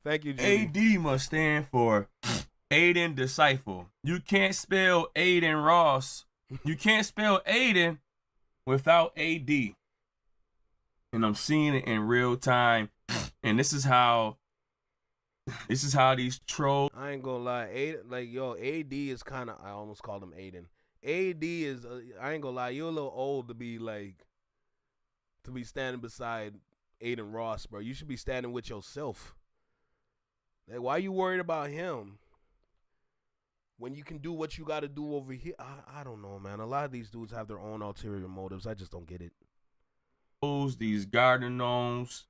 [SPEAKER 1] Thank you, Jimmy.
[SPEAKER 7] AD must stand for Aiden Disciple. You can't spell Aiden Ross. You can't spell Aiden without AD. And I'm seeing it in real time. And this is how these trolls.
[SPEAKER 1] I ain't gonna lie. AD is kind of, I almost called him Aiden. AD is, I ain't gonna lie, you're a little old to be standing beside Aiden Ross, bro. You should be standing with yourself. Why are you worried about him when you can do what you got to do over here? I don't know, man. A lot of these dudes have their own ulterior motives. I just don't get it.
[SPEAKER 7] These garden gnomes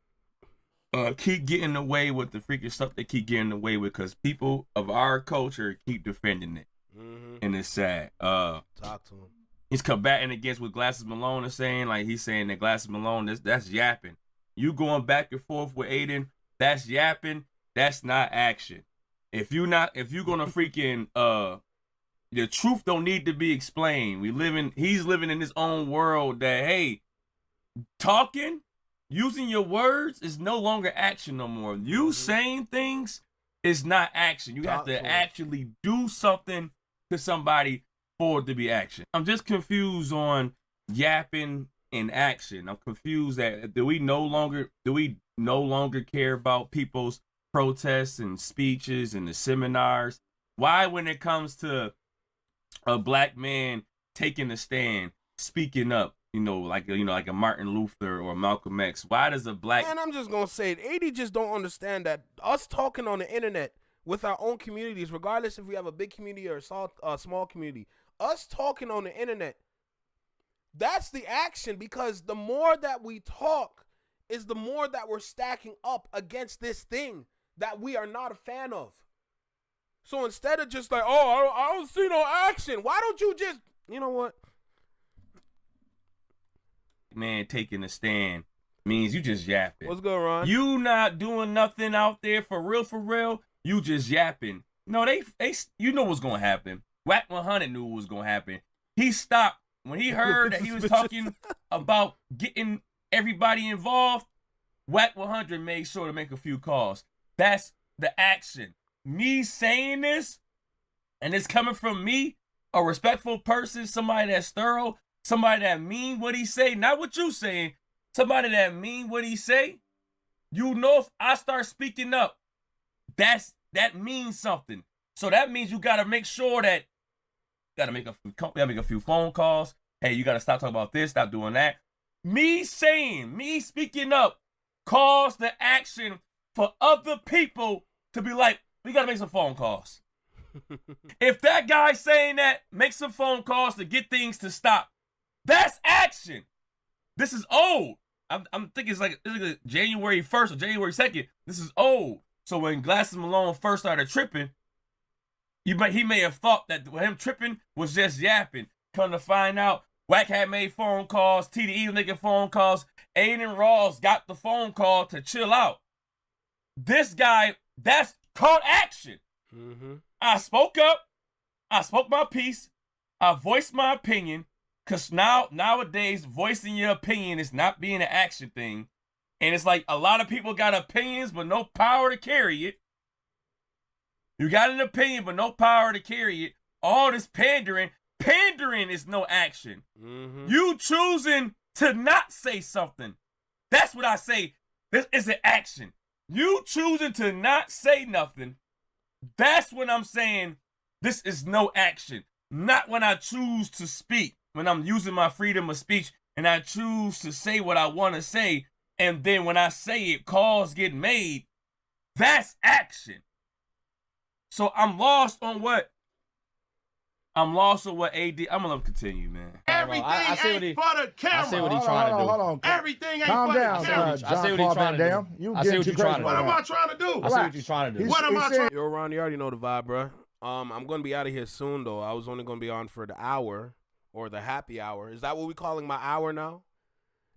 [SPEAKER 7] keep getting away with the freaking stuff they keep getting away with because people of our culture keep defending it.
[SPEAKER 1] Mm-hmm.
[SPEAKER 7] And it's sad.
[SPEAKER 1] Talk to him.
[SPEAKER 7] He's combating against what Glasses Malone is saying. He's saying that Glasses Malone, that's yapping. You going back and forth with Aiden, that's yapping. That's not action. If you're gonna freaking the truth don't need to be explained. He's living in his own world that, hey, talking, using your words is no longer action no more. You saying things is not action. You have to actually do something to somebody for it to be action. I'm just confused on yapping in action? I'm confused that do we no longer care about people's protests and speeches and the seminars? Why, when it comes to a black man taking a stand, speaking up, like a Martin Luther or Malcolm X, why does a black
[SPEAKER 1] man? I'm just gonna say it. 80 just don't understand that us talking on the internet with our own communities, regardless if we have a big community or a small community, us talking on the internet, that's the action, because the more that we talk is the more that we're stacking up against this thing that we are not a fan of. So instead of just like, oh, I don't see no action, why don't you just, you know what?
[SPEAKER 7] Man taking a stand means you just yapping.
[SPEAKER 1] What's good, Ron?
[SPEAKER 7] You not doing nothing out there for real. You just yapping. No, they you know what's gonna happen. Whack 100 knew what was gonna happen. He stopped when he heard that he was talking about getting everybody involved. Whack 100 made sure to make a few calls. That's the action. Me saying this, and it's coming from me, a respectful person, somebody that's thorough, somebody that mean what he say, not what you saying, somebody that mean what he say. You know, if I start speaking up, that means something. So that means you gotta make sure that you gotta make a few phone calls. Hey, you gotta stop talking about this, stop doing that. Me speaking up caused the action for other people to be like, we gotta make some phone calls. If that guy saying that, make some phone calls to get things to stop. That's action. This is old. I'm thinking it's like January 1st or January 2nd. This is old. So when Glasses Malone first started tripping, he may have thought that him tripping was just yapping. Come to find out, Wack had made phone calls, TDE was making phone calls, Aiden Ross got the phone call to chill out. This guy, that's called action.
[SPEAKER 1] Mm-hmm.
[SPEAKER 7] I spoke up, I spoke my piece, I voiced my opinion, because nowadays voicing your opinion is not being an action thing. And it's like a lot of people got opinions but no power to carry it. You got an opinion but no power to carry it. All this pandering is no action.
[SPEAKER 1] Mm-hmm.
[SPEAKER 7] You choosing to not say something, that's what I say. This is an action. You choosing to not say nothing, that's when I'm saying this is no action. Not when I choose to speak, when I'm using my freedom of speech and I choose to say what I want to say, and then when I say it, calls get made. That's action. So I'm lost on what AD. I'm gonna let him continue, man.
[SPEAKER 5] Everything
[SPEAKER 6] I see
[SPEAKER 5] ain't for the camera.
[SPEAKER 6] I see what he's trying to do.
[SPEAKER 4] Hold on.
[SPEAKER 5] Everything ain't
[SPEAKER 4] Calm
[SPEAKER 5] for the
[SPEAKER 4] down,
[SPEAKER 5] camera.
[SPEAKER 6] I see what he's trying to do.
[SPEAKER 4] You
[SPEAKER 6] I see what
[SPEAKER 4] getting
[SPEAKER 6] you're
[SPEAKER 4] too
[SPEAKER 6] trying
[SPEAKER 4] crazy
[SPEAKER 6] to
[SPEAKER 5] What
[SPEAKER 6] do.
[SPEAKER 5] am I trying to do?
[SPEAKER 6] I see what you're trying to do.
[SPEAKER 5] What am I trying?
[SPEAKER 1] Yo, Ron, you already know the vibe, bro. I'm gonna be out of here soon, though. I was only gonna be on for the hour or the happy hour. Is that what we're calling my hour now?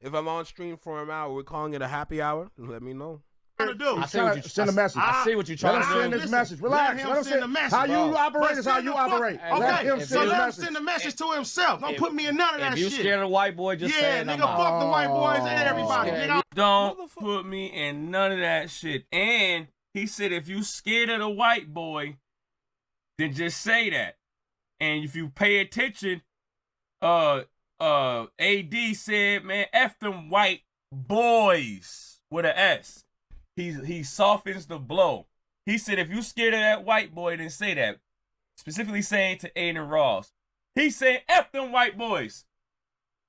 [SPEAKER 1] If I'm on stream for an hour, we're calling it a happy hour. Let me know.
[SPEAKER 5] To do.
[SPEAKER 6] I see what you
[SPEAKER 4] Send a message.
[SPEAKER 6] I see what you're
[SPEAKER 4] Let
[SPEAKER 6] trying
[SPEAKER 4] him
[SPEAKER 6] to
[SPEAKER 4] send
[SPEAKER 6] do.
[SPEAKER 4] this message. Relax.
[SPEAKER 5] Let him
[SPEAKER 4] Let him
[SPEAKER 5] send the message.
[SPEAKER 4] How you
[SPEAKER 6] Bro.
[SPEAKER 4] operate is how you operate.
[SPEAKER 6] Hey,
[SPEAKER 4] Let
[SPEAKER 5] Okay,
[SPEAKER 4] him
[SPEAKER 5] so
[SPEAKER 4] send the
[SPEAKER 5] let him
[SPEAKER 4] message.
[SPEAKER 5] send the message to himself. Don't put me in none of that
[SPEAKER 6] If you
[SPEAKER 5] shit.
[SPEAKER 6] scared of white boy, just say
[SPEAKER 5] Yeah,
[SPEAKER 6] it.
[SPEAKER 5] nigga,
[SPEAKER 6] I'm out.
[SPEAKER 5] fuck the white boys and everybody.
[SPEAKER 6] Okay.
[SPEAKER 5] Nigga,
[SPEAKER 7] Don't put me in none of that shit. And he said, if you scared of the white boy, then just say that. And if you pay attention, AD said, man, F them white boys with an S. He softens the blow. He said, if you scared of that white boy, then say that. Specifically saying to Aiden Ross. He's saying, F them white boys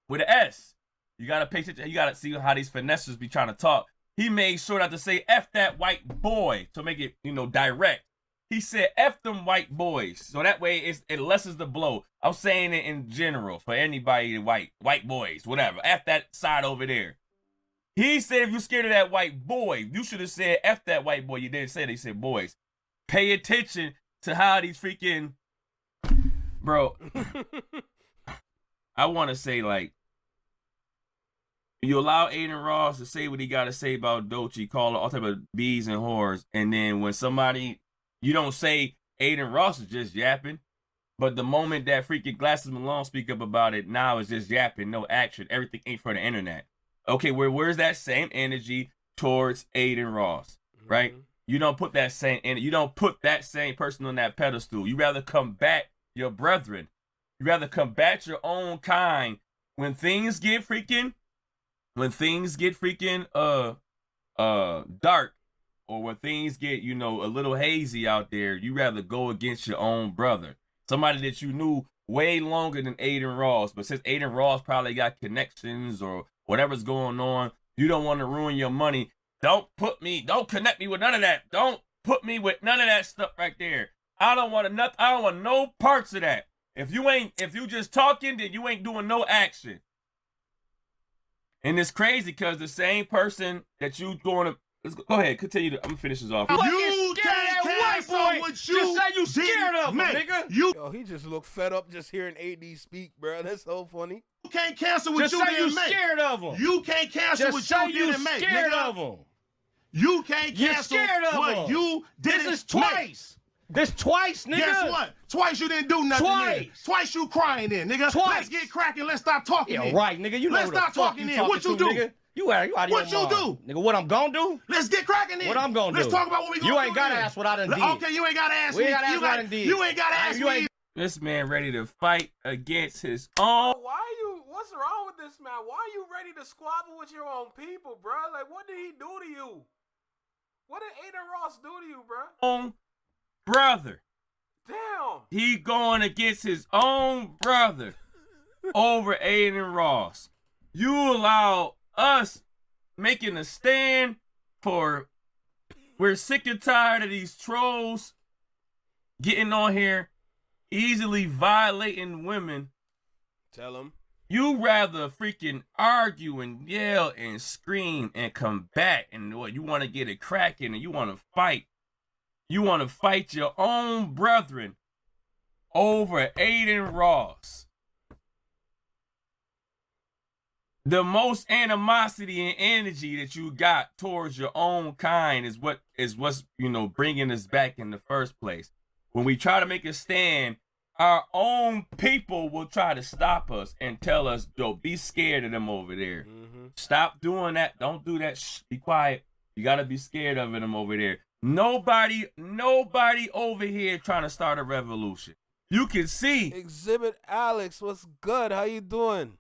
[SPEAKER 7] with an S. You gotta pay attention. You gotta see how these finesses be trying to talk. He made sure not to say F that white boy to make it, direct. He said F them white boys. So that way it lessens the blow. I'm saying it in general for anybody white boys, whatever. F that side over there. He said if you're scared of that white boy, you should have said F that white boy. You didn't say that. He said boys. Pay attention to how these freaking... Bro, I want to say, like, you allow Aiden Ross to say what he got to say about Doechii, call all type of bees and whores, and then when somebody... You don't say Aiden Ross is just yapping, but the moment that freaking Glasses Malone speak up about it, now it's just yapping, no action. Everything ain't for the internet. Okay, where's that same energy towards Aiden Ross, right?
[SPEAKER 1] Mm-hmm.
[SPEAKER 7] You don't put that same person on that pedestal. You rather combat your brethren. You rather combat your own kind when things get freaking dark, or when things get, you know, a little hazy out there, you rather go against your own brother. Somebody that you knew way longer than Aiden Ross, but since Aiden Ross probably got connections or whatever's going on, you don't want to ruin your money. Don't connect me with none of that. Don't put me with none of that stuff right there. I don't want no parts of that. If you just talking, then you ain't doing no action. And it's crazy because the same person that you going to, go ahead, continue. I'm gonna finish this off.
[SPEAKER 5] You can't cancel what you
[SPEAKER 6] just say you scared of him, nigga.
[SPEAKER 1] Yo, he just looked fed up just hearing AD speak, bro. That's so funny.
[SPEAKER 5] You can't cancel what
[SPEAKER 6] just
[SPEAKER 5] you
[SPEAKER 6] say
[SPEAKER 5] didn't
[SPEAKER 6] you
[SPEAKER 5] make.
[SPEAKER 6] Scared of him.
[SPEAKER 5] You can't cancel
[SPEAKER 6] just
[SPEAKER 5] what
[SPEAKER 6] say
[SPEAKER 5] you didn't make,
[SPEAKER 6] scared
[SPEAKER 5] nigga.
[SPEAKER 6] of him.
[SPEAKER 5] You can't
[SPEAKER 6] You're
[SPEAKER 5] cancel
[SPEAKER 6] scared of
[SPEAKER 5] what
[SPEAKER 6] him.
[SPEAKER 5] you didn't
[SPEAKER 6] This is
[SPEAKER 5] make.
[SPEAKER 6] twice. This twice, nigga.
[SPEAKER 5] Guess what? Twice you didn't do nothing.
[SPEAKER 6] Twice.
[SPEAKER 5] Twice you crying in, nigga.
[SPEAKER 6] Twice.
[SPEAKER 5] Let's get cracking. Let's stop talking.
[SPEAKER 6] Yeah,
[SPEAKER 5] in.
[SPEAKER 6] right, nigga. You know
[SPEAKER 5] Let's
[SPEAKER 6] who the
[SPEAKER 5] stop
[SPEAKER 6] fuck
[SPEAKER 5] talking
[SPEAKER 6] you
[SPEAKER 5] in.
[SPEAKER 6] talking
[SPEAKER 5] What you
[SPEAKER 6] to,
[SPEAKER 5] do?
[SPEAKER 6] nigga. You out of
[SPEAKER 5] What
[SPEAKER 6] your
[SPEAKER 5] you
[SPEAKER 6] mind.
[SPEAKER 5] do?
[SPEAKER 6] Nigga, what I'm gonna do?
[SPEAKER 5] Let's get cracking in.
[SPEAKER 6] What I'm gonna do?
[SPEAKER 5] Let's talk about what we gonna do.
[SPEAKER 6] You ain't gotta ask what I done did.
[SPEAKER 5] Okay, you ain't gotta ask
[SPEAKER 6] We
[SPEAKER 5] me.
[SPEAKER 6] ain't gotta ask what I done did.
[SPEAKER 5] You ain't gotta ask
[SPEAKER 6] You
[SPEAKER 5] me.
[SPEAKER 6] ain't-
[SPEAKER 7] This man ready to fight against his own.
[SPEAKER 1] What's wrong with this man? Why are you ready to squabble with your own people, bro? Like, what did he do to you? What did Aiden Ross do to you, bro?
[SPEAKER 7] Own brother.
[SPEAKER 1] Damn.
[SPEAKER 7] He going against his own brother over Aiden Ross. You allow us making a stand for, we're sick and tired of these trolls getting on here, easily violating women.
[SPEAKER 1] Tell him.
[SPEAKER 7] You rather freaking argue and yell and scream and combat and what, you want to get it cracking and you want to fight. You want to fight your own brethren over Aiden Ross. The most animosity and energy that you got towards your own kind is what's, you know, bringing us back in the first place. When we try to make a stand, our own people will try to stop us and tell us, yo, be scared of them over there.
[SPEAKER 1] Mm-hmm.
[SPEAKER 7] Stop doing that. Don't do that. Shh, be quiet. You got to be scared of them over there. Nobody over here trying to start a revolution. You can see.
[SPEAKER 1] Exhibit Alex, what's good? How you doing?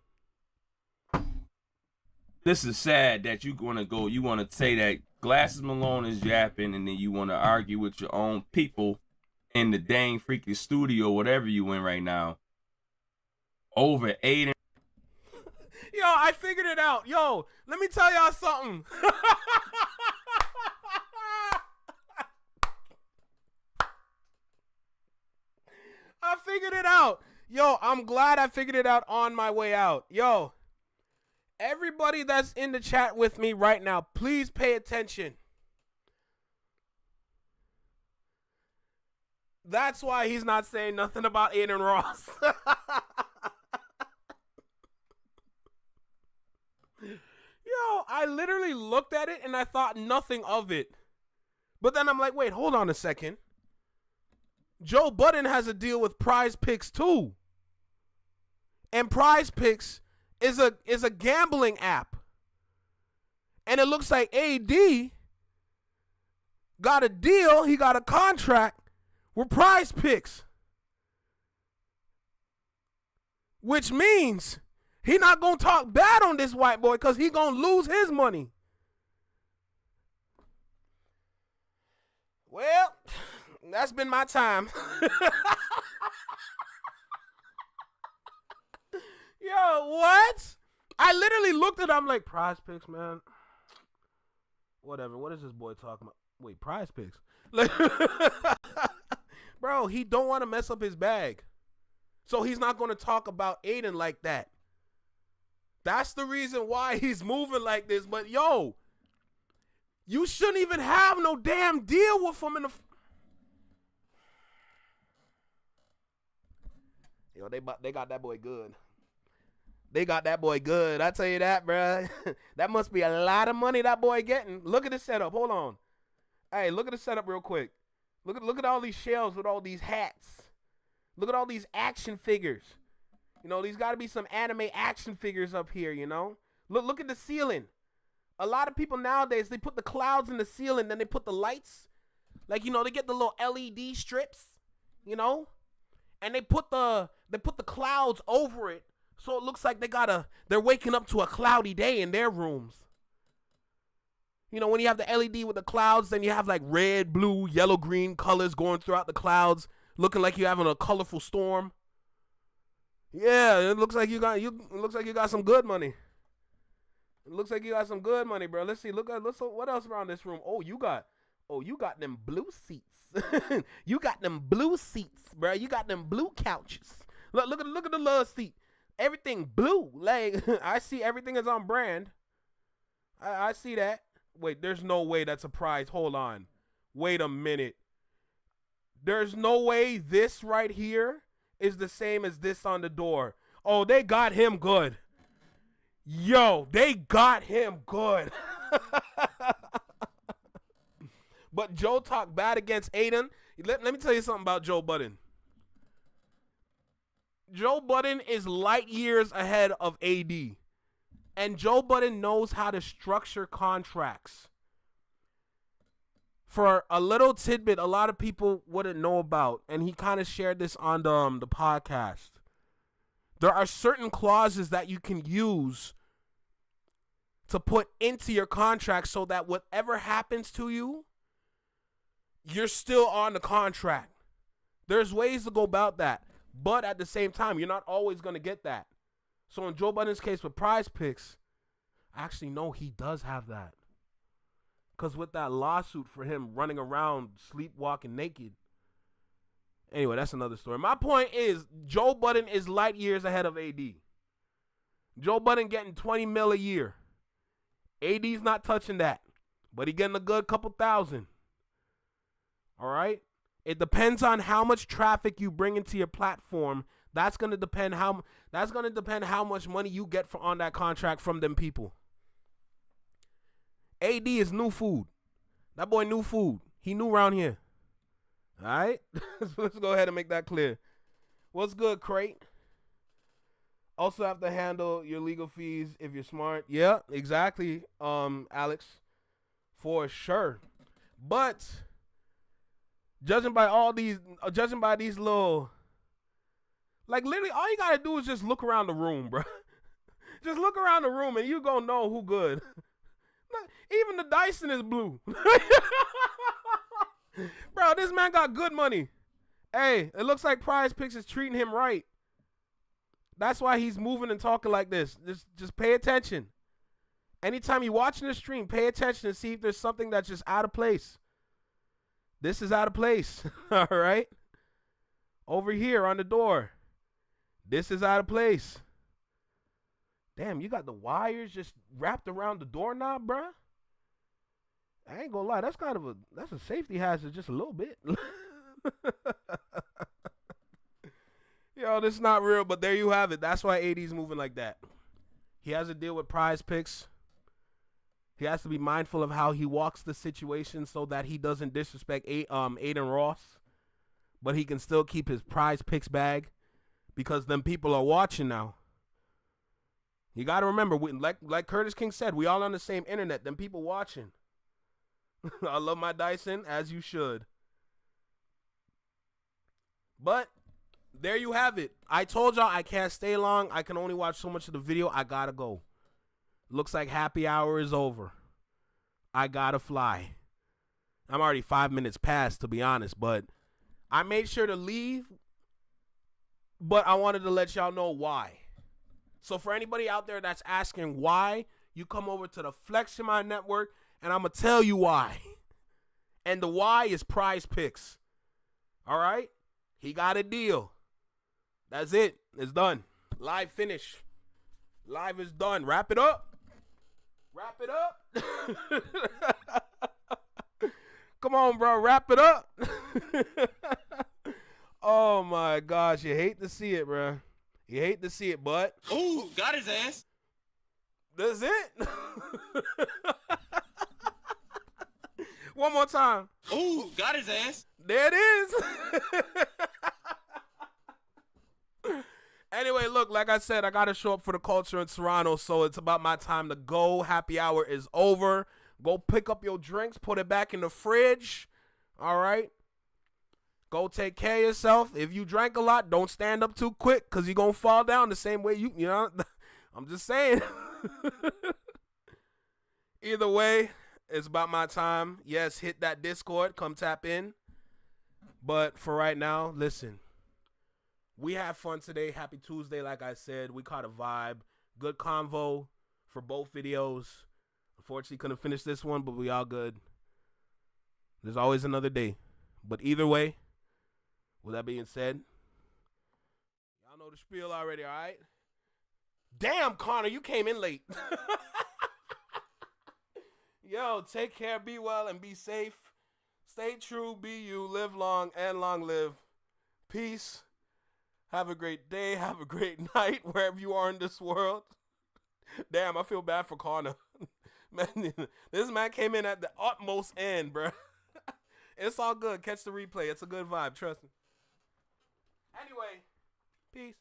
[SPEAKER 7] This is sad that you want to say that Glasses Malone is yapping and then you want to argue with your own people in the dang freaking studio, whatever you in right now, over Aiden.
[SPEAKER 1] Yo, I figured it out. Yo, let me tell y'all something. I figured it out. Yo, I'm glad I figured it out on my way out. Yo, everybody that's in the chat with me right now, please pay attention. That's why he's not saying nothing about Aiden Ross. Yo, I literally looked at it and I thought nothing of it. But then I'm like, wait, hold on a second. Joe Budden has a deal with Prize Picks too. And Prize Picks is a gambling app. And it looks like AD got a deal, he got a contract with Prize Picks. Which means he not going to talk bad on this white boy because he going to lose his money. Well, that's been my time. Yo, what? I literally looked at him, I'm like, Prize Picks, man. Whatever. What is this boy talking about? Wait, Prize Picks? Like, bro, he don't want to mess up his bag. So he's not going to talk about Aiden like that. That's the reason why he's moving like this. But, yo, you shouldn't even have no damn deal with him in the... Yo, they got that boy good. They got that boy good. I tell you that, bro. That must be a lot of money that boy getting. Look at the setup. Hold on. Hey, look at the setup real quick. Look at all these shelves with all these hats. Look at all these action figures. You know, there's got to be some anime action figures up here, you know. Look at the ceiling. A lot of people nowadays, they put the clouds in the ceiling, then they put the lights. Like, you know, they get the little LED strips, you know. And they put the clouds over it So it looks like they're waking up to a cloudy day in their rooms. You know, when you have the LED with the clouds, then you have like red, blue, yellow, green colors going throughout the clouds, looking like you're having a colorful storm. Yeah, it looks like you got some good money. It looks like you got some good money, bro. Let's see. Look what else around this room. Oh, you got them blue seats. You got them blue seats, bro. You got them blue couches. Look at the love seat. Everything blue. Like I see everything is on brand. I see that. Wait, there's no way that's a prize. Hold on. Wait a minute. There's no way this right here is the same as this on the door. Oh, they got him good. Yo, they got him good. But Joe talked bad against Aiden. Let me tell you something about Joe Budden. Joe Budden is light years ahead of AD. And Joe Budden knows how to structure contracts. For a little tidbit, a lot of people wouldn't know about, and he kind of shared this on the podcast. There are certain clauses that you can use to put into your contract so that whatever happens to you, you're still on the contract. There's ways to go about that, but at the same time, you're not always going to get that. So in Joe Budden's case with Prize Picks, I actually know he does have that. Because with that lawsuit for him running around sleepwalking naked. Anyway, that's another story. My point is, Joe Budden is light years ahead of AD. Joe Budden getting $20 mil a year. AD's not touching that. But he getting a good couple thousand. All right? It depends on how much traffic you bring into your platform. That's gonna depend how much money you get on that contract from them people. AD is new food. That boy new food. He new around here. All right? So let's go ahead and make that clear. What's good, Crate? Also have to handle your legal fees if you're smart. Yeah, exactly, Alex. For sure. But judging by these little, like literally all you gotta do is just look around the room, bro. Just look around the room and you gonna know who good. Even the Dyson is blue. Bro, this man got good money. Hey, it looks like Prize Picks is treating him right. That's why he's moving and talking like this. Just pay attention. Anytime you're watching the stream, pay attention and see if there's something that's just out of place. This is out of place. All right? Over here on the door. This is out of place. Damn, you got the wires just wrapped around the doorknob, bruh? I ain't gonna lie, that's a safety hazard just a little bit. Yo, this is not real, but there you have it. That's why AD's moving like that. He has to deal with Prize Picks. He has to be mindful of how he walks the situation so that he doesn't disrespect Aiden Ross, but he can still keep his Prize Picks bag because them people are watching now. You got to remember, like Curtis King said, we all on the same internet. Them people watching. I love my Dyson, as you should. But there you have it. I told y'all I can't stay long. I can only watch so much of the video. I got to go. Looks like happy hour is over. I got to fly. I'm already 5 minutes past, to be honest, but I made sure to leave, but I wanted to let y'all know why. So for anybody out there that's asking why, you come over to the Flex Your Mind Network, and I'm going to tell you why. And the why is Prize Picks. All right? He got a deal. That's it. It's done. Live finish. Live is done. Wrap it up. Wrap it up. Come on, bro. Wrap it up. Oh, my gosh. You hate to see it, bro. You hate to see it, but...
[SPEAKER 6] Ooh, got his ass.
[SPEAKER 1] That's it. One more time.
[SPEAKER 6] Ooh, got his ass.
[SPEAKER 1] There it is. Anyway, look, like I said, I got to show up for the culture in Toronto, so it's about my time to go. Happy hour is over. Go pick up your drinks, put it back in the fridge. All right? Go take care of yourself. If you drank a lot, don't stand up too quick because you're going to fall down the same way you know. I'm just saying. Either way, it's about my time. Yes, hit that Discord. Come tap in. But for right now, listen. We had fun today. Happy Tuesday, like I said. We caught a vibe. Good convo for both videos. Unfortunately, couldn't finish this one, but we all good. There's always another day. But either way, with that being said, y'all know the spiel already, all right? Damn, Connor, you came in late. Yo, take care, be well, and be safe. Stay true, be you, live long, and long live. Peace. Have a great day, have a great night, wherever you are in this world. Damn, I feel bad for Connor. Man, this man came in at the utmost end, bro. It's all good. Catch the replay. It's a good vibe. Trust me. Anyway, peace.